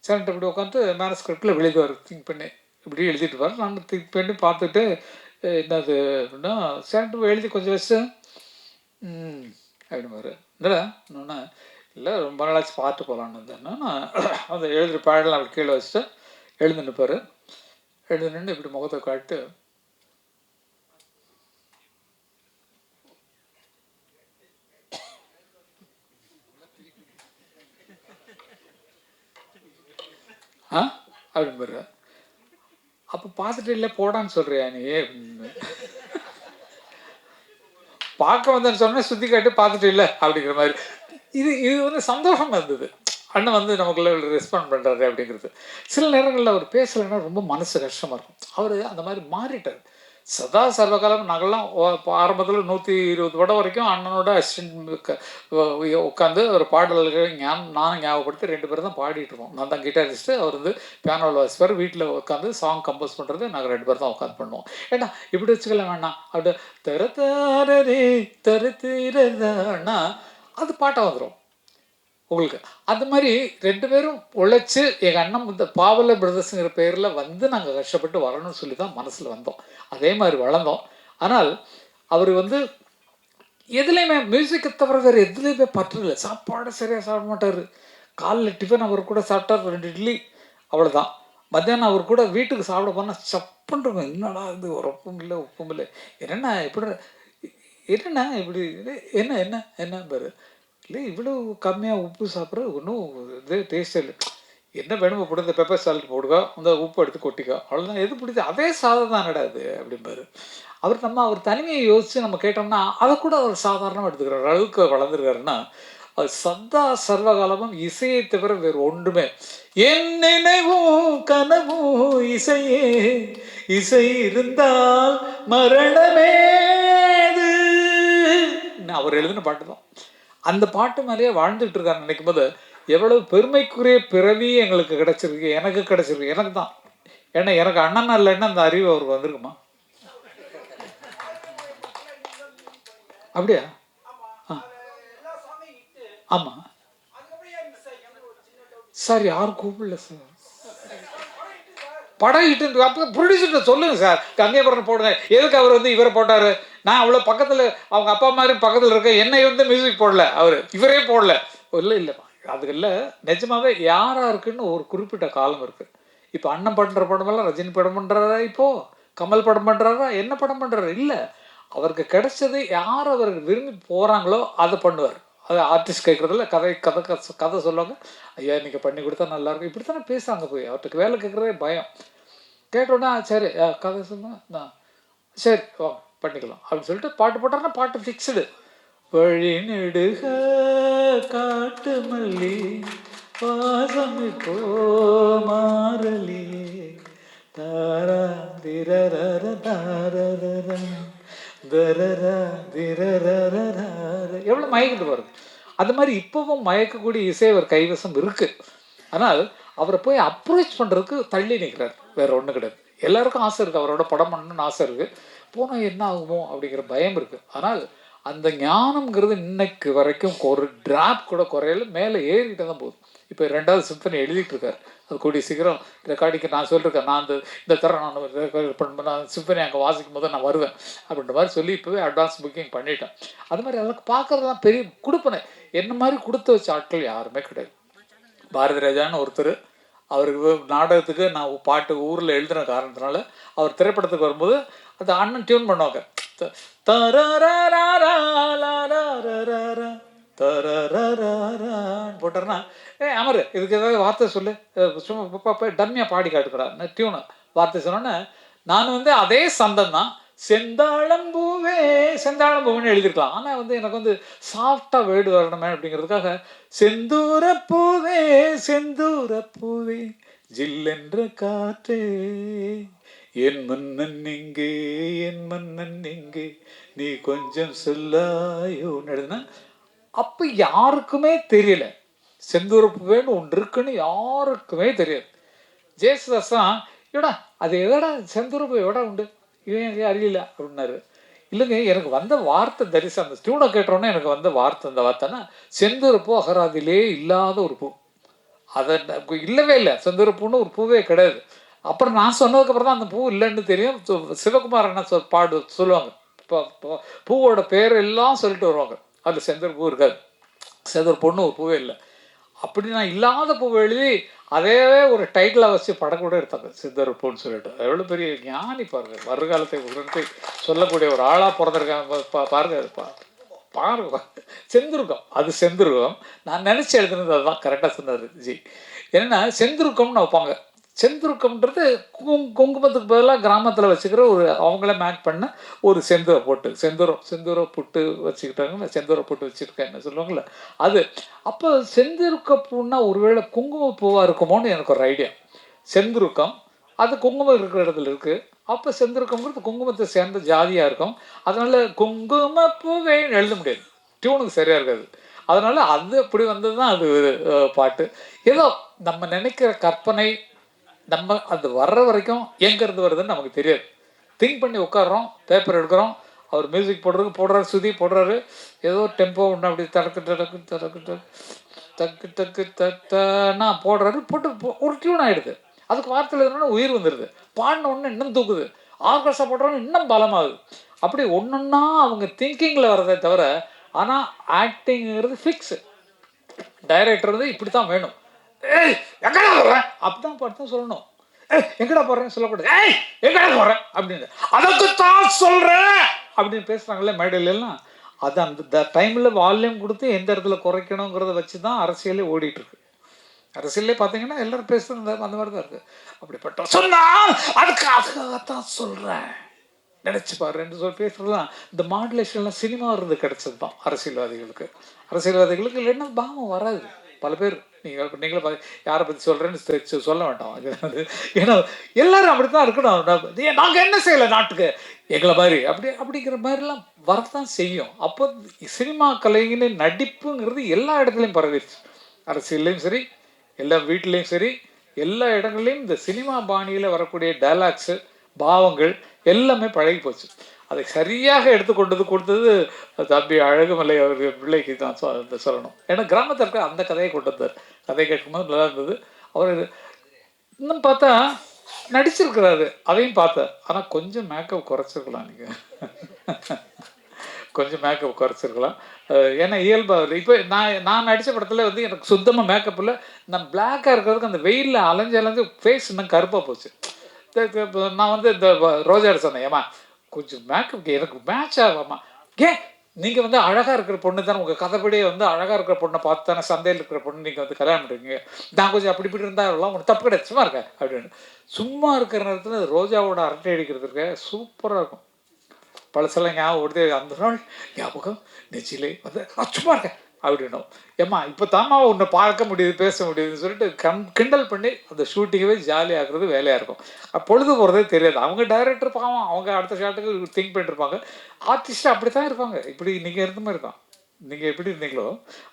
சேனட்டு இப்படி உட்காந்து மேனஸ்கிரிப்டில் எழுதுவார். திங்க் பண்ணி இப்படி எழுதிட்டு வார். நான் திங்க் பண்ணி பார்த்துட்டு என்னது அப்படின்னா சேனட்டு எழுதி கொஞ்சம் வச்சு அப்படின்பாரு. இல்லை இன்னொன்று இல்லை ரொம்ப நாளாச்சு பார்த்து போகலான்னு வந்தேன்னா நான் அந்த எழுதுகிற பேடெல்லாம் அப்படி கீழே வச்சுட்டு எழுந்து நிற்பார். எழுந்து நின்று இப்படி முகத்தை காட்டு அப்படின்பாரு. அப்போ பார்த்துட்டு இல்லை போடான்னு சொல்கிறியா நீ அப்படின்னு பார்க்க வந்தேன்னு சொன்னால் சுற்றி காட்டு பார்த்துட்டு இல்லை அப்படிங்கிற மாதிரி. இது வந்து சந்தோஷமாக இருந்தது. அண்ணன் வந்து நமக்குள்ள ரெஸ்பாண்ட் பண்ணுறாரு அப்படிங்கிறது. சில நேரங்களில் அவர் பேசலைன்னா ரொம்ப மனசு கஷ்டமாக இருக்கும். அவர் அந்த மாதிரி மாறிட்டார். சதா சர்வகாலம் நாங்கள்லாம் ஆரம்பத்தில் 120 படம் வரைக்கும் அண்ணனோட அசிஸ்டன்ட் உட்காந்து ஒரு பாடல்கள் நானும் ஞாபகப்படுத்தி 2 பேரும் தான் பாடிட்டு இருக்கோம். நான் தான் கிட்டாரிஸ்ட்டு, அவர் வந்து பியானோவில் வாசிப்பார். வீட்டில் உட்காந்து சாங் கம்போஸ் பண்ணுறது நாங்கள் 2 பேர் தான் உட்காந்து பண்ணுவோம். ஏன்னா இப்படி வச்சுக்கலாம் வேணாம் அப்படி தரத்தாரே தரத்தீரதானா அது பாட்டாக வந்துடும் உங்களுக்கு. அது மாதிரி 2 பேரும் உழைச்சி எங்கள் அண்ணன் இந்த பாவல பிரதர்ஸுங்கிற பேரில் வந்து நாங்கள் கஷ்டப்பட்டு வரணும்னு சொல்லி தான் மனசில் வந்தோம். அதே மாதிரி வளர்ந்தோம். ஆனால் அவர் வந்து எதுலேயுமே மியூசிக்கை தவிர வேறு எதுலேயுமே பற்றல. சாப்பாடு சரியாக சாப்பிட மாட்டார். காலையில் டிஃபன் அவர் கூட சாப்பிட்டார் 2 இட்லி, அவ்வளோதான். மத்தியானம் அவர் கூட வீட்டுக்கு சாப்பிட போனால் சப்புன்ருக்கும். என்னடா இது உரப்பும் இல்லை உப்பும் இல்லை, என்னென்ன எப்படி என்னென்ன இப்படி என்ன என்ன என்ன பாரு இல்லை இவ்வளோ கம்மியாக உப்பு சாப்பிட்ற ஒன்றும் இது டேஸ்ட் இல்லை. என்ன வேணுமோ போடு, இந்த பெப்பர் சால்ட் போடுக்கோ, அந்த உப்பு எடுத்து கொட்டிக்கோ, அவ்வளோதான். எது பிடிச்சி அதே சாதம் தான் கிடையாது அப்படிம்பாரு. அவர் தனிமையை யோசித்து நம்ம கேட்டோம்னா அதை கூட அவர் சாதாரணமாக எடுத்துக்கிறார். அளவுக்கு வளர்ந்துருக்காருன்னா அது சதா சர்வகாலமும் இசையை தவிர வேறு ஒன்றுமே. என் நினைவும் கனவும் இசையே, இசை இருந்தால் மரணமேது அவர் எழுதின பாட்டு தான். அந்த பாட்டு மேலேயே வாழ்ந்துட்டு இருக்காரு நினைக்கும் போது எவ்வளவு பெருமைக்குரிய பிறவி எங்களுக்கு கிடைச்சிருக்கு. எனக்கு கிடைச்சிருக்கு, எனக்கு தான். ஏன்னா எனக்கு அண்ணன் இல்லைன்னா அந்த அறிவு அவருக்கு வந்திருக்குமா? அப்படியா? ஆமாம் சார், யாரும் கூப்பிடல சார். படம் இட்டு அப்போ ப்ரொடியூசர்கிட்ட சொல்லுங்க சார், கங்கைபுரம் போடுங்க. எதுக்கு அவர் வந்து இவரை போட்டார்? நான் அவ்வளோ பக்கத்தில் அவங்க அப்பா மாதிரி பக்கத்தில் இருக்க என்னை வந்து மியூசிக் போடல, இவரே போடல. இல்லை இல்லைப்பா, அதுக்கு இல்லை. நிஜமாவே யாராக இருக்குன்னு ஒரு குறிப்பிட்ட காலம் இருக்குது. இப்போ அண்ணன் பண்ணுற படமெல்லாம் ரஜினி படம் பண்ணுறாரா, இப்போது கமல் படம் பண்ணுறாரா, என்ன படம் பண்ணுறாரு? இல்லை, அவருக்கு கிடைச்சது யார் அவருக்கு விரும்பி போகிறாங்களோ அதை பண்ணுவார். அது ஆர்டிஸ்ட் கேட்குறதில்ல, கதை சொல்லுவாங்க. ஐயா நீங்கள் பண்ணி கொடுத்தா நல்லாயிருக்கும், இப்படி தானே பேசுகிறாங்க. போய் அவர்கிட்ட வேலை கேட்குறதே பயம். கேட்டோன்னா சரி கதை சொல்லுங்க, நான் சரி வா பண்ணிக்கலாம் அப்படின்னு சொல்லிட்டு பாட்டு போட்டாருன்னா பாட்டு ஃபிக்ஸ்டு. வழி நெடுக காட்டு மல்லி வாசம் இப்போ மாறலியே தாரா திரரர தாரரர தரரா திரரர. எவ்வளோ மயக்கிட்டு வருது. அது மாதிரி இப்போவும் மயக்கக்கூடிய இசை அவர் கைவசம் இருக்கு. ஆனால் அவரை போய் அப்ரோச் பண்ணுறதுக்கு தள்ளி நிற்கிறார், வேற ஒன்றும் கிடையாது. எல்லாருக்கும் ஆசை இருக்குது, அவரோட படம் பண்ணணும்னு ஆசை இருக்குது, போனால் என்ன ஆகுமோ அப்படிங்கிற பயம் இருக்குது. ஆனால் அந்த ஞானம்ங்கிறது இன்னைக்கு வரைக்கும் ஒரு டிராப் கூட குறையில, மேலே ஏறிக்கிட்டு தான் போகுது. இப்போ 2வது சிம்பனி எழுதிட்டு இருக்காரு, அது கூடிய சீக்கிரம் ரெக்கார்டிங்க நான் சொல்லியிருக்கேன். நான் இந்த தரம் நான் சிம்பனி அங்கே வாசிக்கும் போது நான் வருவேன் அப்படின்ற மாதிரி சொல்லி இப்போவே அட்வான்ஸ் புக்கிங் பண்ணிட்டேன். அது மாதிரி அதற்கு பார்க்குறதுலாம் பெரிய கொடுப்பனை. என்ன மாதிரி கொடுத்து வச்ச ஆட்கள் யாருமே கிடையாது. பாரதி ராஜான்னு ஒருத்தர், அவருக்கு நாடகத்துக்கு நான் பாட்டு ஊரில் எழுதுன காரணத்தினால அவர் திரைப்படத்துக்கு வரும்போது அந்த அண்ணன் டியூன் பண்ணுவாங்க. போட்டார்னா அமரு இதுக்கு ஏதாவது வார்த்தை சொல்லு, சும்மா போய் டம்மியாக பாடி காட்டுக்கிறா டியூனு வார்த்தை சொன்னோன்னே நான் வந்து அதே சந்தம் தான் செந்தாழம்பூவே செந்தாழம்பூவேன்னு எழுதியிருக்கலாம். ஆனால் எனக்கு சாஃப்டாக வேர்டு வரணுமே அப்படிங்கிறதுக்காக செந்தூரப்பூவே செந்தூரப்பூவே ஜில்லென்ற காற்றே என் மன்னன் எங்கே என் மன்னன் எங்கே நீ கொஞ்சம் சொல்லாயோன்னு எழுதுனா அப்போ யாருக்குமே தெரியல செந்தூரப்பூவேன்னு ஒன்று இருக்குன்னு யாருக்குமே தெரியாது. ஜேசுதாஸ் தான் எடா அது எதடா செந்தூரப்பூ எடா உண்டு இவன் அறியல அப்படின்னாரு. இல்லைங்க, எனக்கு வந்த வார்த்தை தரிசனம், அந்த ஸ்டூடை கேட்டோன்னே எனக்கு வந்த வார்த்தை, அந்த வார்த்தைன்னா செந்தூரப்பூ அகராதிலே இல்லாத ஒரு பூ. அதை இல்லவே இல்லை, செந்தூரப்பூன்னு ஒரு பூவே கிடையாது. அப்புறம் நான் சொன்னதுக்கப்புறம் தான் அந்த பூ இல்லைன்னு தெரியும். சிவகுமார் என்ன சொல்லுவாங்க, பூவோட பேர் எல்லாம் சொல்லிட்டு வருவாங்க, அதில் செந்தூர் பூ இருக்காது, செந்தூர் பொண்ணு ஒரு பூவே இல்லை. அப்படி நான் இல்லாத பூவை எழுதி அதே ஒரு டைட்டிலாக வச்சு படம் கூட எடுத்தாங்க, சித்தருப்புன்னு சொல்லிட்டு. எவ்வளோ பெரிய ஞானி பாருங்க, வருங்காலத்தை உணர்ந்து சொல்லக்கூடிய ஒரு ஆளாக பிறந்திருக்காங்க பாருங்க. பாருங்க செந்துருக்கம், அது செந்துருக்கம். நான் நினச்சி எழுதுனது அதுதான் கரெக்டாக சொன்னார் ஜி. என்னென்னா செந்துருக்கம்னு வைப்பாங்க. செந்துருக்கம்ன்றது குங்குமத்துக்கு பதிலாக கிராமத்தில் வச்சுக்கிற ஒரு அவங்களே மேக் பண்ண ஒரு செந்தூரை போட்டு செந்தூரை புட்டு வச்சுக்கிட்டாங்க, செந்தூரை புட்டு வச்சுருக்கேன்னு சொல்லுவாங்கள்ல அது. அப்போ செந்துருக்க பூன்னா ஒருவேளை குங்கும பூவாக இருக்குமோன்னு எனக்கு ஒரு ஐடியா. செந்துருக்கம் அது குங்குமம் இருக்கிற இடத்துல இருக்குது. அப்போ செந்துருக்கம்ங்கிறது குங்குமத்தை சேர்ந்த ஜாதியாக இருக்கும். அதனால் குங்கும பூவே எழுத முடியாது, டியூனுக்கு சரியாக இருக்காது. அதனால் அது அப்படி வந்தது தான் அது பாட்டு. ஏதோ நம்ம நினைக்கிற கற்பனை நம்ம அது வர்ற வரைக்கும் எங்கேருந்து வருதுன்னு நமக்கு தெரியாது. திங்க் பண்ணி உட்காடுறோம், பேப்பர் எடுக்கிறோம், அவர் மியூசிக் போடுறாரு, சுதி போடுறாரு, ஏதோ டெம்போ ஒன்று அப்படி தடக்கு தடக்கு தடக்கு தக்கு தக்கு தட்டா போடுறாரு, போட்டு ஒரு டியூன் ஆகிடுது. அதுக்கு வார்த்தையில் எழுதுனா உயிர் வந்துடுது, பாடின ஒன்று இன்னும் தூக்குது, ஆர்கெஸ்ட்ரா போடுறோன்னு இன்னும் பலமாகுது. அப்படி ஒன்றுன்னா அவங்க திங்கிங்கில் வர்றதே தவிர. ஆனால் ஆக்டிங்கிறது ஃபிக்ஸு. டைரக்டர் வந்து இப்படி தான் வேணும், ஏய் எங்கடா போடுறேன் அப்படிதான் பார்த்து சொல்லணும், ஏய் எங்கடா போடுறேன்னு சொல்லக்கூடாது, ஏய் எங்கடா போடுறேன் அப்படின்னு அதுக்கு தான் சொல்கிறேன் அப்படின்னு பேசுகிறாங்களே மேடையிலலாம். அது அந்த டைமில் வால்யூம் கொடுத்து எந்த இடத்துல குறைக்கணுங்கிறத வச்சு தான் அரசியலே ஓடிட்டுருக்கு. அரசியலே பார்த்தீங்கன்னா எல்லோரும் பேசுகிறது அந்த மாதிரி தான் இருக்குது. அப்படிப்பட்ட சொன்னால் அதுக்காகத்தான் சொல்கிறேன் நினச்சி பாருன்னு சொல்லி பேசுகிறதுலாம் இந்த மாடுலேஷன்லாம் சினிமா இருந்து கிடச்சது தான் அரசியல்வாதிகளுக்கு. அரசியல்வாதிகளுக்கு இல்லைன்னா பாவம் வராது. பல பேர் நீங்களே யாரை பற்றி சொல்கிறேன்னு சொல்ல வேண்டாம். ஏன்னா எல்லாரும் அப்படி தான் இருக்கணும். நாங்கள் என்ன செய்யலை நாட்டுக்கு எங்களை மாதிரி அப்படிங்கிற மாதிரிலாம் வரதான் செய்யும். அப்போ சினிமா கலைஞனின் நடிப்புங்கிறது எல்லா இடத்துலையும் பரவிடுச்சு. அரசியல்லையும் சரி, எல்லா வீட்லேயும் சரி, எல்லா இடங்கள்லையும் இந்த சினிமா பாணியில் வரக்கூடிய டைலாக்ஸு, பாவங்கள் எல்லாமே பழகி போச்சு. அதை சரியாக எடுத்துக்கொண்டது கொடுத்தது தம்பி அழகுமலை அவர் பிள்ளைக்கு தான் சொல்லணும். ஏன்னா கிராமத்தில் இருக்க அந்த கதையை கொண்டு வந்தார். கதை கேட்கும்போது நல்லா இருந்தது. அவர் இன்னும் பார்த்தா நடிச்சிருக்கிறாரு, அதையும் பார்த்தேன். ஆனால் கொஞ்சம் மேக்கப் குறைச்சிருக்கலாம், நீங்கள் கொஞ்சம் மேக்கப் குறைச்சிருக்கலாம். ஏன்னா இயல்பாக இப்போ நான் நடித்த படத்தில் வந்து எனக்கு சுத்தமாக மேக்கப் இல்லை. நான் பிளாக்காக இருக்கிறதுக்கு அந்த வெயிலில் அலைஞ்சு ஃபேஸ் இன்னும் கருப்பாக போச்சு. நான் வந்து இந்த ரோஜாட சொன்னேன், ஏமா கொஞ்சம் மேக்கப் எனக்கு மேட்ச் ஆகாமா, ஏன் நீங்கள் வந்து அழகாக இருக்கிற பொண்ணு தானே, உங்கள் கதைப்படியே வந்து அழகாக இருக்கிற பொண்ணை பார்த்து தானே சந்தையில் இருக்கிற பொண்ணு நீங்கள் வந்து கல்யாணம் பண்ணுறீங்க, நான் கொஞ்சம் அப்படி இப்படி இருந்தாலும் உனக்கு தப்பு கிடையாது, சும்மா இருக்கேன் அப்படின்னு. சும்மா இருக்கிற நேரத்தில் ரோஜாவோட அரட்டை அடிக்கிறதுக்கு சூப்பராக இருக்கும். பழசெல்லாம் ஞாபகம் ஓடுது. அந்த நாள் ஞாபகம் நெச்சிலே வந்து சும்மா இருக்க அப்படின்னும். ஏம்மா இப்போ தாம்மா உன்னை பார்க்க முடியுது பேச முடியுதுன்னு சொல்லிட்டு கிண்டல் பண்ணி அந்த ஷூட்டிங்கவே ஜாலியாகிறது வேலையாக இருக்கும். பொழுது போகிறதே தெரியாது. அவங்க டைரக்டர் பாவம், அவங்க அடுத்த ஷாட்டுக்கு திங்க் பண்ணிட்டுருப்பாங்க. ஆர்டிஸ்ட் அப்படி தான் இருப்பாங்க. இப்படி நீங்கள் இருந்த மாதிரி தான், நீங்கள் எப்படி இருந்தீங்களோ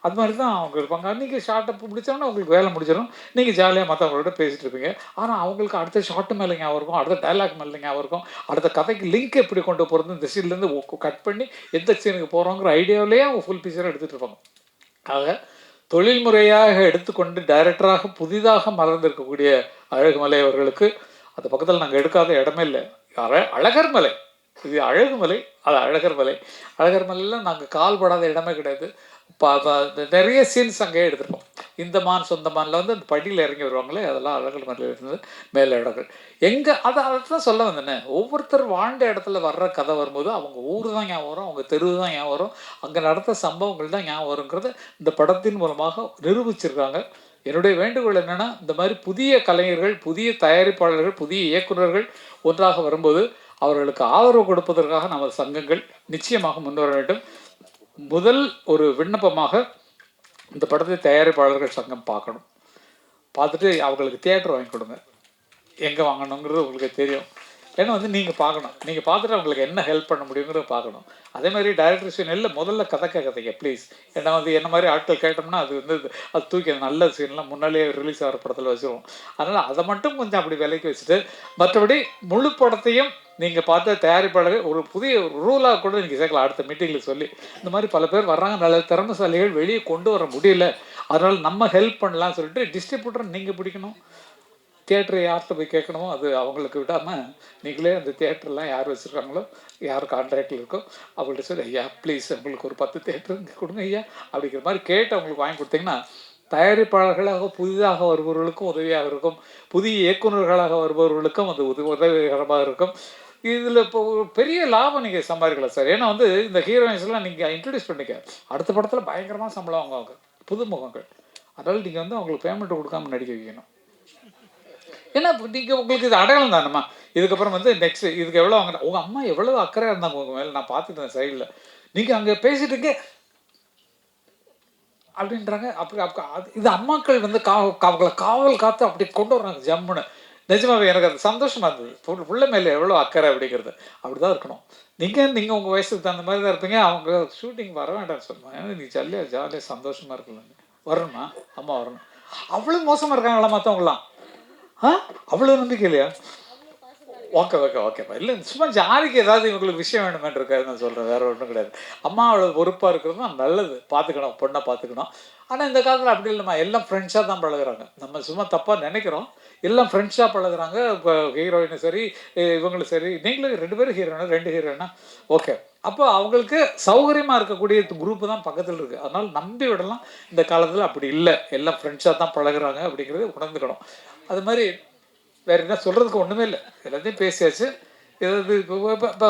அது மாதிரி தான் அவங்க இருப்பாங்க. அன்றைக்கி ஷார்ட்டை முடித்தோன்னா உங்களுக்கு வேலை முடிச்சிடும், நீங்கள் ஜாலியாக மற்றவங்களோட பேசிகிட்டு இருப்பீங்க. ஆனால் அவங்களுக்கு அடுத்த ஷார்ட்டு மேலே ஞாபகம் இருக்கும், அடுத்த டைலாக் மேலே ஞாபகம் இருக்கும், அடுத்த கதைக்கு லிங்க் எப்படி கொண்டு போகிறது, இந்த சீன்லேருந்து கட் பண்ணி எந்த சீனுக்கு போகிறோங்கிற ஐடியாவிலேயே அவங்க ஃபுல் பிக்சரை எடுத்துகிட்டு இருப்பாங்க. ஆக தொழில்முறையாக எடுத்துக்கொண்டு டைரக்டராக புதிதாக மலர்ந்திருக்கக்கூடிய அழகுமலை அவர்களுக்கு அந்த பக்கத்தில் நாங்கள் எடுக்காத இடமே இல்லை. அழகர் மலை, இது அழகுமலை, அது அழகர் மலை. அழகர் மலையில் நாங்கள் கால் படாத இடமே கிடையாது. நிறைய சீன்ஸ் அங்கேயே எடுத்துருப்போம். இந்த மான் சொந்த மானில் வந்து அந்த படியில் இறங்கி வருவாங்களே, அதெல்லாம் அழகர் மலையில் இருந்தது மேலே இடங்கள். எங்கே அதை தான் சொல்ல வந்தேனே, ஒவ்வொருத்தர் வாழ்ந்த இடத்துல வர்ற கதை வரும்போது அவங்க ஊர் தான் ஞாபகம் வரும், அவங்க தெருவு தான் ஞாபகம் வரும், அங்கே நடந்த சம்பவங்கள் தான் ஞாபகம் வருங்கிறத இந்த படத்தின் மூலமாக நிரூபிச்சிருக்காங்க. என்னுடைய வேண்டுகோள் என்னென்னா, இந்த மாதிரி புதிய கலைஞர்கள், புதிய தயாரிப்பாளர்கள், புதிய இயக்குநர்கள் ஒன்றாக வரும்போது அவர்களுக்கு ஆதரவு கொடுப்பதற்காக நமது சங்கங்கள் நிச்சயமாக முன்வர வேண்டும். முதல் ஒரு விண்ணப்பமாக இந்த படத்தை தயாரிப்பாளர்கள் சங்கம் பார்க்கணும். பார்த்துட்டு அவங்களுக்கு தியேட்டர் வாங்கி கொடுங்க. எங்கே வாங்கணுங்கிறது உங்களுக்கு தெரியும். ஏன்னா வந்து நீங்கள் பார்க்கணும், நீங்கள் பார்த்துட்டு அவங்களுக்கு என்ன ஹெல்ப் பண்ண முடியுங்கிறத பார்க்கணும். அதே மாதிரி டைரக்டர் சீன் இல்லை, முதல்ல கதை கதைங்க ப்ளீஸ். ஏன்னா வந்து என்ன மாதிரி ஆட்கள் கேட்டோம்னா அது வந்து அது தூக்கி அந்த நல்ல சீன்லாம் முன்னாலே ரிலீஸ் ஆகிற படத்தில் வச்சுருவோம். அதனால் அதை மட்டும் கொஞ்சம் அப்படி விலைக்கு வச்சுட்டு, மற்றபடி முழு படத்தையும் நீங்கள் பார்த்த தயாரிப்பாளர் ஒரு புதிய ரூலாக கூட நீங்கள் சேர்க்கலாம். அடுத்த மீட்டிங்கில் சொல்லி இந்த மாதிரி பல பேர் வர்றாங்க, நல்ல திறமைசாலிகள் வெளியே கொண்டு வர முடியல, அதனால் நம்ம ஹெல்ப் பண்ணலாம்னு சொல்லிட்டு டிஸ்ட்ரிபியூட்டர் நீங்கள் பிடிக்கணும். தியேட்டரை யார்கிட்ட போய் கேட்கணுமோ அது அவங்களுக்கு விடாமல் நீங்களே அந்த தியேட்டர்லாம் யார் வச்சுருக்காங்களோ, யார் கான்ட்ராக்டில் இருக்கோ அவங்கள்ட்ட சொல்லி, ஐயா ப்ளீஸ் உங்களுக்கு ஒரு 10 தியேட்டர் இங்கே கொடுங்க ஐயா அப்படிங்கிற மாதிரி கேட்டு அவங்களுக்கு வாங்கி கொடுத்தீங்கன்னா தயாரிப்பாளர்களாக புதிதாக வருபவர்களுக்கும் உதவியாக இருக்கும், புதிய இயக்குநர்களாக வருபவர்களுக்கும் அது உதவிகரமாக இருக்கும். இதில் இப்போ ஒரு பெரிய லாபம் நீங்கள் சம்பாதிக்கலாம் சார். ஏன்னா வந்து இந்த ஹீரோயின்ஸ்லாம் நீங்கள் இன்ட்ரடியூஸ் பண்ணிக்க, அடுத்த படத்தில் பயங்கரமாக சம்பளம் வாங்குவாங்க புதுமுகங்கள். அதனால் நீங்கள் வந்து அவங்களுக்கு பேமெண்ட் கொடுக்காமல் நடிக்க வைக்கணும். ஏன்னா நீங்கள் உங்களுக்கு இது அடையாளம் தானம்மா. இதுக்கப்புறம் வந்து நெக்ஸ்ட் இதுக்கு எவ்வளோ வாங்கினா, உங்கள் அம்மா எவ்வளோ அக்கறையாக இருந்தாங்க உங்கள் மேலே, நான் பார்த்துட்டேன் சைடில். நீங்கள் அங்கே பேசிட்டுருக்கே அப்படின்றாங்க. அப்படி இது அம்மாக்கள் வந்து அவங்களை காவல் காத்து அப்படி கொண்டு வர்றாங்க ஜம்முன்னு. நிஜமாவே எனக்கு அது சந்தோஷமாக இருந்தது. புள்ள மேலே எவ்வளோ அக்கறை அப்படிங்கிறது அப்படி தான் இருக்கணும். நீங்கள் உங்கள் வயசுக்கு தகுந்த மாதிரி தான் இருப்பீங்க. அவங்க ஷூட்டிங் வர வேண்டாம்னு சொல்லுவாங்க. ஏன்னா நீ ஜாலியாக சந்தோஷமாக இருக்கலாங்க. வரணுமா அம்மா வரணும். அவ்வளோ மோசமாக இருக்காங்களா மற்றவங்களாம்? அவ்வளோ நம்பிக்கை இல்லையா? ஓகேப்பா. இல்லை சும்மா ஜாலிக்கு ஏதாவது இவங்களுக்கு விஷயம் வேணுமென்று இருக்காது நான் சொல்கிறேன், வேறு ஒன்றும் கிடையாது. அம்மா அவ்வளோ பொறுப்பாக இருக்கிறது தான் நல்லது, பார்த்துக்கணும், பொண்ணை பார்த்துக்கணும். ஆனால் இந்த காலத்தில் அப்படி இல்லைம்மா, எல்லாம் ஃப்ரெண்ட்ஸாக தான் பழகுறாங்க. நம்ம சும்மா தப்பாக நினைக்கிறோம், எல்லாம் ஃப்ரெண்ட்ஸாக பழகுறாங்க. இப்போ ஹீரோயினும் சரி இவங்களும் சரி, நீங்களும் 2 பேரும் ஹீரோயினா 2 ஹீரோயினா ஓகே. அப்போ அவங்களுக்கு சௌகரியமாக இருக்கக்கூடிய குரூப்பு தான் பக்கத்தில் இருக்குது. அதனால் நம்பி விடலாம். இந்த காலத்தில் அப்படி இல்லை, எல்லாம் ஃப்ரெண்ட்ஸாக தான் பழகுறாங்க அப்படிங்கிறது உணர்ந்துக்கணும். அது மாதிரி வேறு என்ன சொல்கிறதுக்கு ஒன்றுமே இல்லை, எல்லாத்தையும் பேசியாச்சு. ஏதாவது இப்போ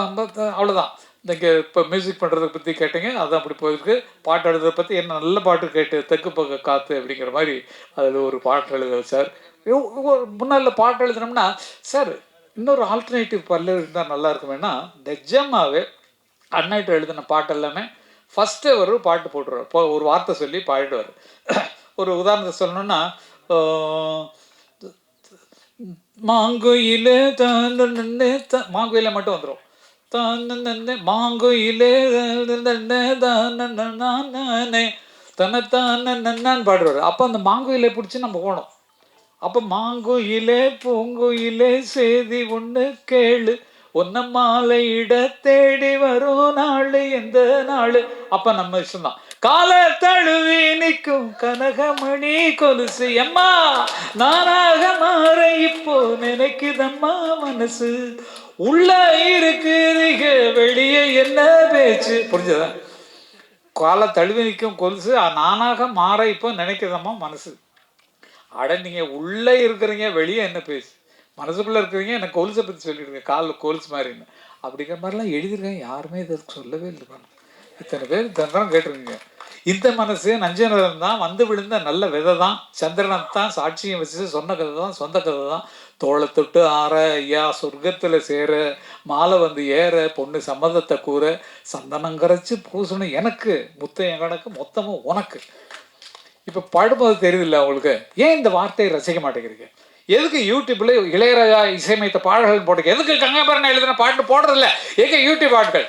அவ்வளோதான். நீங்கள் இப்போ மியூசிக் பண்ணுறதை பற்றி கேட்டீங்க, அதுதான் அப்படி போயிருக்கு. பாட்டு எழுதுறதை பற்றி என்ன நல்ல பாட்டு கேட்டு தெற்கு பக்க காற்று அப்படிங்கிற மாதிரி அதில் ஒரு பாட்டு எழுத சார். முன்னாள் பாட்டு எழுதுனோம்னா சார் இன்னொரு ஆல்டர்னேட்டிவ் பல்லவி இருந்தால் நல்லா இருக்குமேனா, நிஜமாகவே அன்னைட்டு எழுதின பாட்டு எல்லாமே ஃபஸ்ட்டே ஒரு பாட்டு போட்டுருவார். இப்போ ஒரு வார்த்தை சொல்லி பாடிடுவார். ஒரு உதாரணத்தை சொல்லணுன்னா, மாங்குயிலே மாங்குயிலே மட்டும் வந்துடும். மாங்குயிலே தனத்தானே பாடுவார். அப்போ அந்த மாங்குயிலே பிடிச்சி நம்ம போனோம். அப்போ மாங்குயிலே பூங்குயிலே செய்தி ஒன்று கேளு, ஒன்ன மாலையிட தேடி வரும் நாள் எந்த நாள். அப்போ நம்ம இஷ்டம்தான். கால தழுவி நிற்கும் கனகமணி கொலுசு எம்மா நானாக மாற இப்போ நினைக்குதம்மா மனசு, உள்ள இருக்குதுக வெளியே என்ன பேச்சு. புரிஞ்சதா? கால தழுவி நிற்கும் கொலுசு நானாக மாற இப்போ நினைக்குதம்மா மனசு. அட நீங்கள் உள்ளே இருக்கிறீங்க, வெளியே என்ன பேசு, மனசுக்குள்ளே இருக்கிறீங்க, எனக்கு கொலுசை பற்றி சொல்லிடுங்க, கால் கொலுசு மாதிரின்னு அப்படிங்கிற மாதிரிலாம் எழுதிருக்கேன். யாருமே இதற்கு சொல்லவே இல்லை. இத்தனை பேர் தந்திரம் கேட்டிருக்கீங்க. இந்த மனசு நஞ்சனரம் தான் வந்து விழுந்த நல்ல விதை தான், சந்திரனைத்தான் சாட்சியம் வச்சு சொன்ன கதை தான், சொந்த கதை தான். தோளை தொட்டு ஆற ஐயா சொர்க்கத்தில் சேர, மாலை வந்து ஏற, பொண்ணு சம்மதத்தை கூற, சந்தனம் கரைச்சு பூசணும் எனக்கு, முத்தையன் கணக்கு மொத்தமும் உனக்கு. இப்போ பாடும்போது தெரியுதில்ல அவங்களுக்கு, ஏன் இந்த வார்த்தையை ரசிக்க மாட்டேங்கிறீங்க? எதுக்கு யூடியூப்ல இளையராஜா இசையமைத்த பாடல்கள் போட்டுக்க? எதுக்கு கங்காபரணம் எழுதின பாட்டு போடுறதில்ல? எங்க யூடியூப் பாட்டுகள்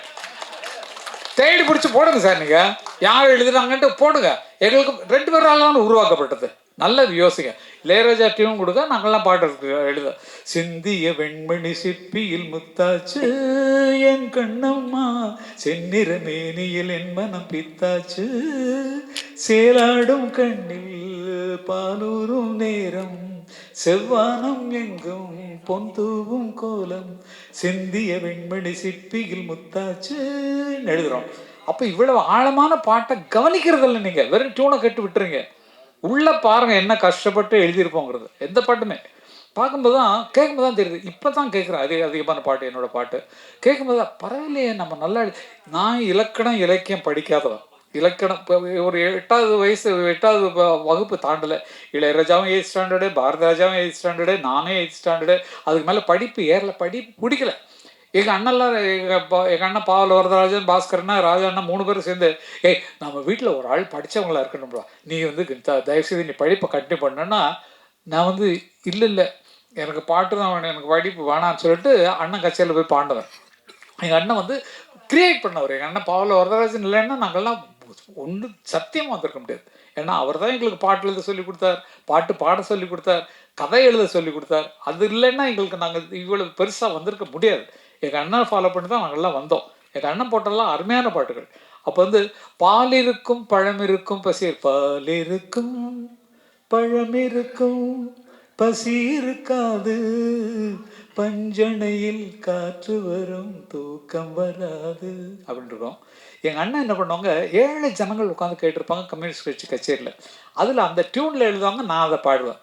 தேடி பிடிச்சி போடுங்க சார். நீங்க யார் எழுதுறாங்கன்ட்டு போடுங்க. எங்களுக்கு 2 பேராலும் உருவாக்கப்பட்டது. நல்லது யோசிங்க. இளையராஜா டியூன் கொடுக்க நாங்கள்லாம் பாட்டு எழுத. சிந்திய வெண்மணி சிப்பியில் முத்தாச்சு என் கண்ணம்மா, செந்நிற மேனியில் என் மனம் பித்தாச்சு, சேலாடும் கண்ணில் பாலூரும் நேரம், செவ்வானம் எங்கும் பொன் தூவும் கோலம், சிந்திய வெண்மணி சிப்பியில் முத்தாச்சு எழுதுறோம். அப்போ இவ்வளவு ஆழமான பாட்டை கவனிக்கிறதில்ல. நீங்கள் வெறும் டியூனை கட்டு விட்டுருங்க. உள்ள பாருங்க என்ன கஷ்டப்பட்டு எழுதியிருப்போங்கிறது. எந்த பாட்டுமே பார்க்கும்போது தான், கேட்கும்போது தான் தெரியுது. இப்போ தான் கேட்குறேன் அதிகமான பாட்டு, என்னோட பாட்டு கேட்கும்போது தான் பரவாயில்லையே, நம்ம நல்லா நான் இலக்கணம் இலக்கியம் படிக்காதவன். இலக்கணம் ஒரு 8வது வயசு 8வது வகுப்பு தாண்டலை. இளையராஜாவும் 8th ஸ்டாண்டர்டு, பாரதிராஜாவும் 8th ஸ்டாண்டர்டு, நானே 8th ஸ்டாண்டர்டு. அதுக்கு மேலே படிப்பு ஏறல, படிப்பு பிடிக்கல. எங்கள் அண்ணெல்லாம் எங்கள் அண்ணன் பாவல வரதராஜன், பாஸ்கரனா, ராஜா அண்ணா 3 பேரும் சேர்ந்து, ஏய் நம்ம வீட்டில் ஒரு ஆள் படித்தவங்களா இருக்கணும்ப்பா, நீ வந்து தயவுசெய்து நீ படிப்பை கண்டினியூ பண்ணனா, நான் வந்து இல்லை எனக்கு பாட்டு தான் வேணும், எனக்கு படிப்பு வேணான்னு சொல்லிட்டு அண்ணன் கச்சேரியில் போய் பாண்டவர். எங்கள் அண்ணன் வந்து கிரியேட் பண்ணவர். எங்கள் அண்ணன் பாவல வரதராஜன் இல்லைன்னா நாங்கள்லாம் ஒன்று சத்தியமாக வந்திருக்க முடியாது. ஏன்னா அவர் தான் எங்களுக்கு பாட்டு எழுத சொல்லி கொடுத்தார், பாட்டு பாட சொல்லி கொடுத்தார், கதை எழுத சொல்லி கொடுத்தார். அது இல்லைன்னா எங்களுக்கு நாங்கள் இவ்வளவு பெருசாக வந்திருக்க முடியாது. எங்கள் அண்ணன் ஃபாலோ பண்ணி தான் நாங்கள்லாம் வந்தோம். எங்கள் அண்ணன் போட்டெல்லாம் அருமையான பாட்டுகள். அப்போ வந்து பால் இருக்கும் பழம் இருக்கும் பசி, பால் இருக்கும் பழம் இருக்கும் பசி இருக்காது, பஞ்சனையில் காற்று வரும் தூக்கம் வராது அப்படின்னு இருக்கோம். எங்கள் அண்ணன் என்ன பண்ணுவாங்க, 7 ஜனங்கள் உட்காந்து கேட்டிருப்பாங்க கம்யூனிஸ்ட் கட்சி கச்சேரியில். அதில் அந்த டியூனில் எழுதுவாங்க, நான் அதை பாடுவேன்.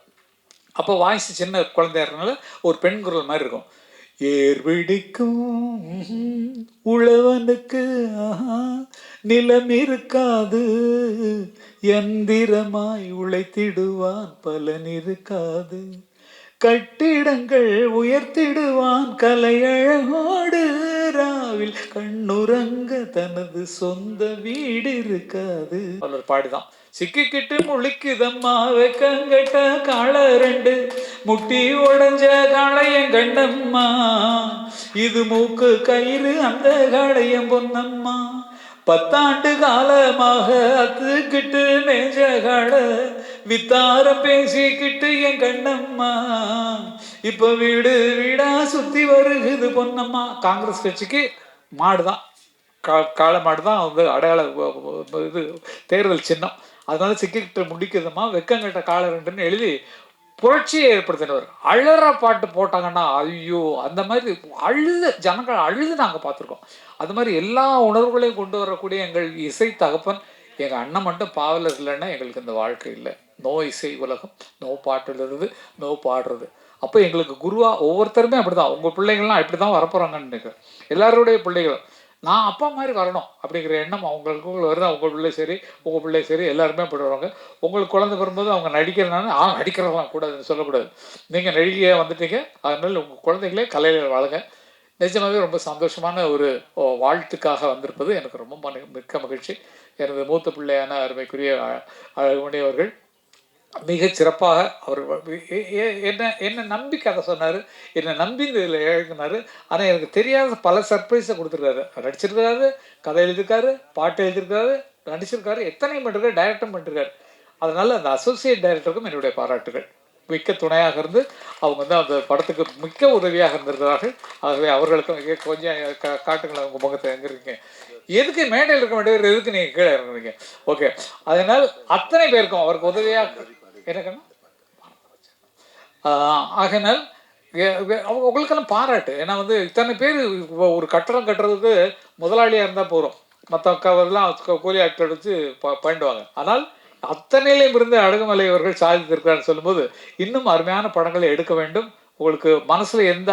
அப்போ வாய்ஸ் சின்ன குழந்தையா இருக்கனால ஒரு பெண் குரல் மாதிரி இருக்கும். ஏர் பிடிக்கும் உழவனுக்கு நிலம் இருக்காது, எந்திரமாய் உழைத்திடுவான் பலன் இருக்காது, கட்டிடங்கள் உயர்த்திடுவான் கலையழகோடு, ராவில் கண்ணுறங்க தனது சொந்த வீடு இருக்காது. ஒரு பாடுதான். சிக்கிக்கிட்டு முழிக்குதம்மா வெக்கங்கட்ட காளை 2, முட்டி உடஞ்ச காளையன் கண்ணம்மா, இது மூக்கு கயிறு அந்த காளையன் பொன்னம்மா, 10 ஆண்டு காலமாக அத்துக்கிட்டு மேஞ்ச காளை, வித்தாரம் பேசிக்கிட்டு என் கண்ணம்மா, இப்ப வீடு வீடா சுத்தி வருகுது பொன்னம்மா. காங்கிரஸ் கட்சிக்கு மாடுதான், காளை மாடு தான் வந்து அடையாள இது தேர்தல் சின்னம். அதனால சிக்கிக்கிட்ட முடிக்குதுமா வெக்கங்கட்ட காளை 2ன்னு எழுதி புரட்சியை ஏற்படுத்தினவர். அழற பாட்டு போட்டாங்கன்னா ஐயோ, அந்த மாதிரி அழுது ஜனங்கள் அழுது நாங்கள் பார்த்துருக்கோம். அது மாதிரி எல்லா உணர்வுகளையும் கொண்டு வரக்கூடிய எங்கள் இசை தகப்பன் எங்கள் அண்ணன் மட்டும் பாவலர் இல்லைன்னா எங்களுக்கு இந்த வாழ்க்கை இல்லை. நோ இசை உலகம், நோ பாட்டுறது, நோ பாடுறது. அப்போ எங்களுக்கு குருவா ஒவ்வொருத்தருமே அப்படி தான். உங்கள் பிள்ளைகள்லாம் அப்படி தான் வரப்போகிறாங்கன்னு நினைக்கிறேன். எல்லாருடைய பிள்ளைகளும் நான் அப்பா மாதிரி வரணும் அப்படிங்கிற எண்ணம் அவங்களுக்கு வருது. உங்கள் பிள்ளை சரி, உங்கள் பிள்ளை சரி, எல்லாருமே அப்படி வருவாங்க. உங்களுக்கு குழந்தை வரும்போது அவங்க நடிக்கிறனால நடிக்கிறதெல்லாம் கூடாதுன்னு சொல்லக்கூடாது. நீங்கள் நடிகையாக வந்துட்டீங்க, அதனால உங்கள் குழந்தைகளே கலையில் வளங்க. நிஜமாகவே ரொம்ப சந்தோஷமான ஒரு வாழ்த்துக்காக வந்திருப்பது எனக்கு ரொம்ப மிக்க மகிழ்ச்சி. எனது மூத்த பிள்ளையான அருமைக்குரிய அழகுமணி அவர்கள் மிக சிறப்பாக அவர் என்ன நம்பி கதை சொன்னார், என்னை நம்பி இதில் எழுதினார். ஆனால் எனக்கு தெரியாத பல சர்ப்ரைஸை கொடுத்துருக்காரு. நடிச்சிருக்காரு, கதை எழுதியிருக்காரு, பாட்டு எழுதியிருக்காரு, நடிச்சிருக்காரு, எத்தனையும் பண்ணிருக்காரு, டைரக்டும் பண்ணிருக்காரு. அதனால் அந்த அசோசியேட் டைரக்டருக்கும் என்னுடைய பாராட்டுகள். மிக்க துணையாக இருந்து அவங்க வந்து அந்த படத்துக்கு மிக்க உதவியாக இருந்திருக்கிறார்கள். ஆகவே அவர்களுக்கும் கொஞ்சம் காட்டுங்களேன் உங்கள் முகத்தை எங்கே இருக்கீங்க, எதுக்கு மேடையில் இருக்க வேண்டியவர், எதுக்கு நீங்கள் கீழே இறங்குறீங்க? ஓகே. அதனால் அத்தனை பேருக்கும் அவருக்கு உதவியாக எனக்குன்னா ஆகினால் உங்களுக்கெல்லாம் பாராட்டு. ஏன்னா வந்து இத்தனை பேர் ஒரு கட்டடம் கட்டுறதுக்கு முதலாளியாக இருந்தால் போகிறோம், மற்ற கவர்லாம் கூலி ஆட்கள் வச்சு பண்ணிடுவாங்க. ஆனால் அத்தனையிலையும் இருந்து அழகுமலை அவர்கள் சாதித்திருக்கிறான்னு சொல்லும்போது இன்னும் அருமையான படங்களை எடுக்க வேண்டும். உங்களுக்கு மனசில் எந்த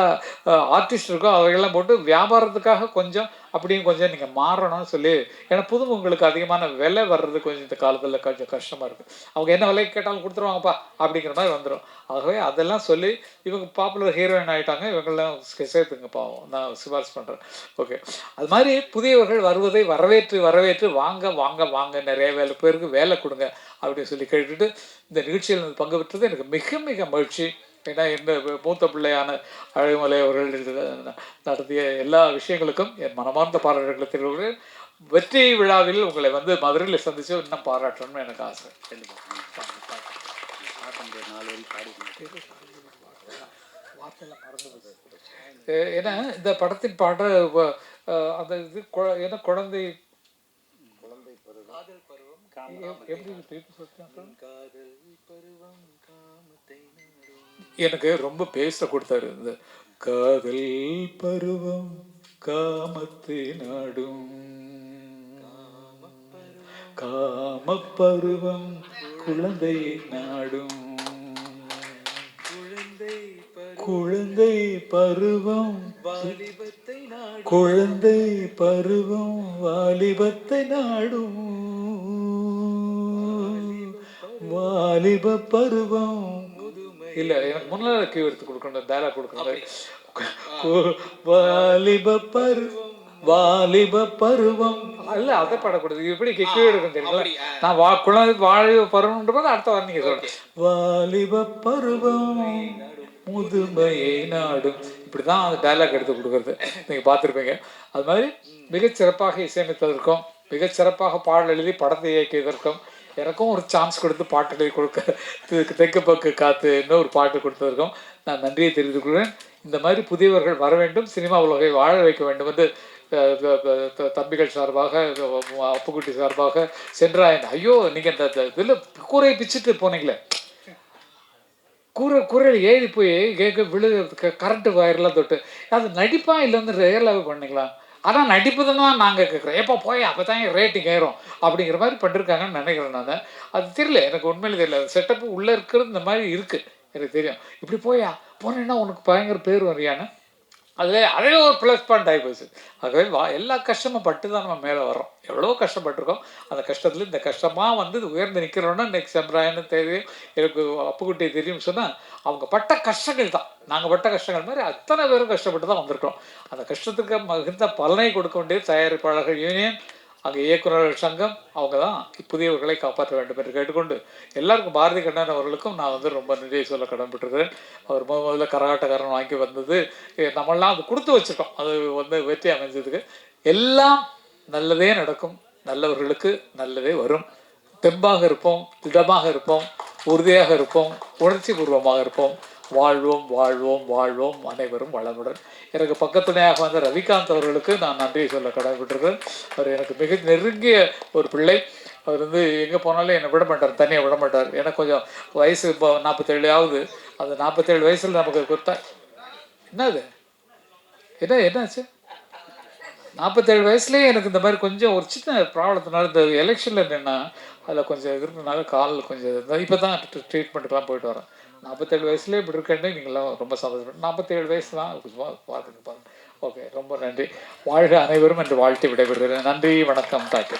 ஆர்டிஸ்ட் இருக்கோ அவையெல்லாம் போட்டு வியாபாரத்துக்காக கொஞ்சம் அப்படியும் கொஞ்சம் நீங்கள் மாறணும்னு சொல்லி, ஏன்னா புதுமுகங்களுக்கு அதிகமான விலை வர்றது கொஞ்சம் இந்த காலத்தில் கொஞ்சம் கஷ்டமாக இருக்குது. அவங்க என்ன விலைக்கு கேட்டாலும் கொடுத்துருவாங்கப்பா அப்படிங்கிற மாதிரி வந்துடும். ஆகவே அதெல்லாம் சொல்லி இவங்க பாப்புலர் ஹீரோயின் ஆகிட்டாங்க, இவங்கெல்லாம் சேர்த்துங்க பாவம், நான் சிபாரிசு பண்ணுறேன். ஓகே, அது மாதிரி புதியவர்கள் வருவதை வரவேற்று வரவேற்று வாங்க வாங்க வாங்க, நிறைய பேருக்கு வேலை கொடுங்க அப்படின்னு சொல்லி கேட்டுட்டு இந்த நிகழ்ச்சியில் பங்கு பெற்றது எனக்கு மிக மிக மகிழ்ச்சி. ஏன்னா இந்த மூத்த பிள்ளையான அழகுமலை அவர்கள் நடத்திய எல்லா விஷயங்களுக்கும் என் மனமார்ந்த பாராட்டுகளை தெரிவிக்கிறேன். வெற்றி விழாவில் உங்களை வந்து மதுரையில் சந்தித்து இன்னும் பாராட்டணும்னு எனக்கு ஆசை. ஏன்னா இந்த படத்தின் பாட அந்த இது என்ன குழந்தை எனக்கு ரொம்ப பேச கொடுத்தாரு. இந்த காதல் பருவம் காமத்தை நாடும், காம பருவம் குழந்தை நாடும், குழந்தை பருவம் வாலிபத்தை நாடும், குழந்தை பருவம் வாலிபத்தை நாடும், வாலிப பருவம் இல்ல எனக்கு முன்னால கீ எடுத்து கொடுக்கணும், டயலாக் கொடுக்கணும். வாலிப பருவம் வாலிப பருவம் இல்ல, அதை பாடக்கூடாது. எப்படி கீ எடுக்கும் தெரியுங்களா? நான் குழந்தை வாலிப பருவம்ன்ற போது அடுத்த வாரம் நீங்க சொல்றேன். வாலிப பருவம் முதுமையை நாடும், இப்படிதான் அந்த டயலாக் எடுத்து கொடுக்கறது நீங்க பார்த்துருப்பீங்க. அது மாதிரி மிகச்சிறப்பாக இசையமைத்ததற்கும் மிகச்சிறப்பாக பாடல் எழுதி படத்தை இயக்கியதற்கும் எனக்கும் ஒரு சான்ஸ் கொடுத்து பாட்டு எழுதி கொடுக்க தெற்கு பக்கு காத்து இன்னொரு பாட்டு கொடுத்ததற்கும் நான் நன்றியை தெரிவித்துக் கொள்கிறேன். இந்த மாதிரி புதியவர்கள் வர வேண்டும், சினிமா உலகை வாழ வைக்க வேண்டும் என்று தம்பிகள் சார்பாக, அப்புக்குட்டி சார்பாக, சென்றாயன், ஐயோ நீங்கள் இந்த இதில் கூரையை பிச்சுட்டு போனீங்களே, கூரையில் ஏறி போய் கரண்ட்டு வயர்லாம் தொட்டு, அது நடிப்பா இல்லை வந்து ரியலாகவே பண்ணிங்களா? ஆனால் நடிப்பு தான் நாங்கள் கேட்குறோம், எப்போ போய் அப்போ தான் ரேட்டிங் ஏறும் அப்படிங்கிற மாதிரி பண்ணிருக்காங்கன்னு நினைக்கிறேன் நான். அது தெரியல, எனக்கு உண்மையிலே தெரியல. செட்டப்பு உள்ளே இருக்கிறது இந்த மாதிரி இருக்குது எனக்கு தெரியும். இப்படி போனேன்னா உனக்கு பயங்கர பேர் வரியான்னு அதே ஒரு ப்ளஸ் பாயிண்ட் ஆகி போச்சு. ஆகவே எல்லா கஷ்டமும் பட்டு தான் நம்ம மேலே வர்றோம். எவ்வளோ கஷ்டப்பட்டிருக்கோம். அந்த கஷ்டத்தில் இந்த கஷ்டமாக வந்து உயர்ந்து நிற்கிறோன்னா நெக்ஸ்ட் செம்ராயன்னு தெரியும், எனக்கு அப்புக்குட்டி தெரியும் சொன்னால் அவங்க பட்ட கஷ்டங்கள் தான் நாங்கள் பட்ட கஷ்டங்கள் மாதிரி அத்தனை பேரும் கஷ்டப்பட்டு தான் வந்திருக்கோம். அந்த கஷ்டத்துக்கு மிகுந்த பலனை கொடுக்க வேண்டியது தயாரிப்பாளர்கள் யூனியன், அங்கே இயக்குநர்கள் சங்கம், அவங்க தான் புதியவர்களை காப்பாற்ற வேண்டும் என்று கேட்டுக்கொண்டு எல்லாருக்கும் பாரதி கண்ணன் அவர்களுக்கும் நான் வந்து ரொம்ப நன்றியை சொல்ல கடன்பட்டுருக்கிறேன். அவர் முதல்ல கரகாட்டக்காரன் வாங்கி வந்தது நம்மளாம் அது கொடுத்து வச்சுருக்கோம், அது வந்து வெற்றி அமைஞ்சதுக்கு. எல்லாம் நல்லதே நடக்கும், நல்லவர்களுக்கு நல்லதே வரும். தெம்பாக இருப்போம், திடமாக இருப்போம், உறுதியாக இருப்போம், உணர்ச்சி பூர்வமாக இருப்போம். வாழ்வோம் வாழ்வோம் வாழ்வோம், அனைவரும் வளமுடன். எனக்கு பக்கத்துணையாக வந்த ரவிகாந்த் அவர்களுக்கு நான் நன்றியை சொல்ல கடமைப்பட்டிருக்கிறேன். அவர் எனக்கு மிக நெருங்கிய ஒரு பிள்ளை. அவர் வந்து எங்கே போனாலும் என்னை விட மாட்டார், தனியாக விட மாட்டார். எனக்கு கொஞ்சம் வயசு இப்போ 47 ஆகுது. அந்த 47 வயசில் நமக்கு கொடுத்தா என்னது என்னாச்சு 47 வயசுலேயே எனக்கு இந்த மாதிரி கொஞ்சம் ஒரு சின்ன ப்ராப்ளத்தினால இந்த எலெக்ஷனில் என்னென்னா அதில் கொஞ்சம் இருக்கிறதுனால காலில் கொஞ்சம் இப்போ தான் ட்ரீட்மெண்ட்டுக்கெலாம் போயிட்டு வரேன். 47 வயசுலேயே இப்படி இருக்கேன்னு நீங்களாம் ரொம்ப சந்தோஷப்படும். 47 வயசு தான் பார்த்துங்க. ஓகே, ரொம்ப நன்றி. வாழ்க அனைவரும் என்று வாழ்த்தி விடைபெறுகிறேன். நன்றி, வணக்கம், தேங்க்யூ.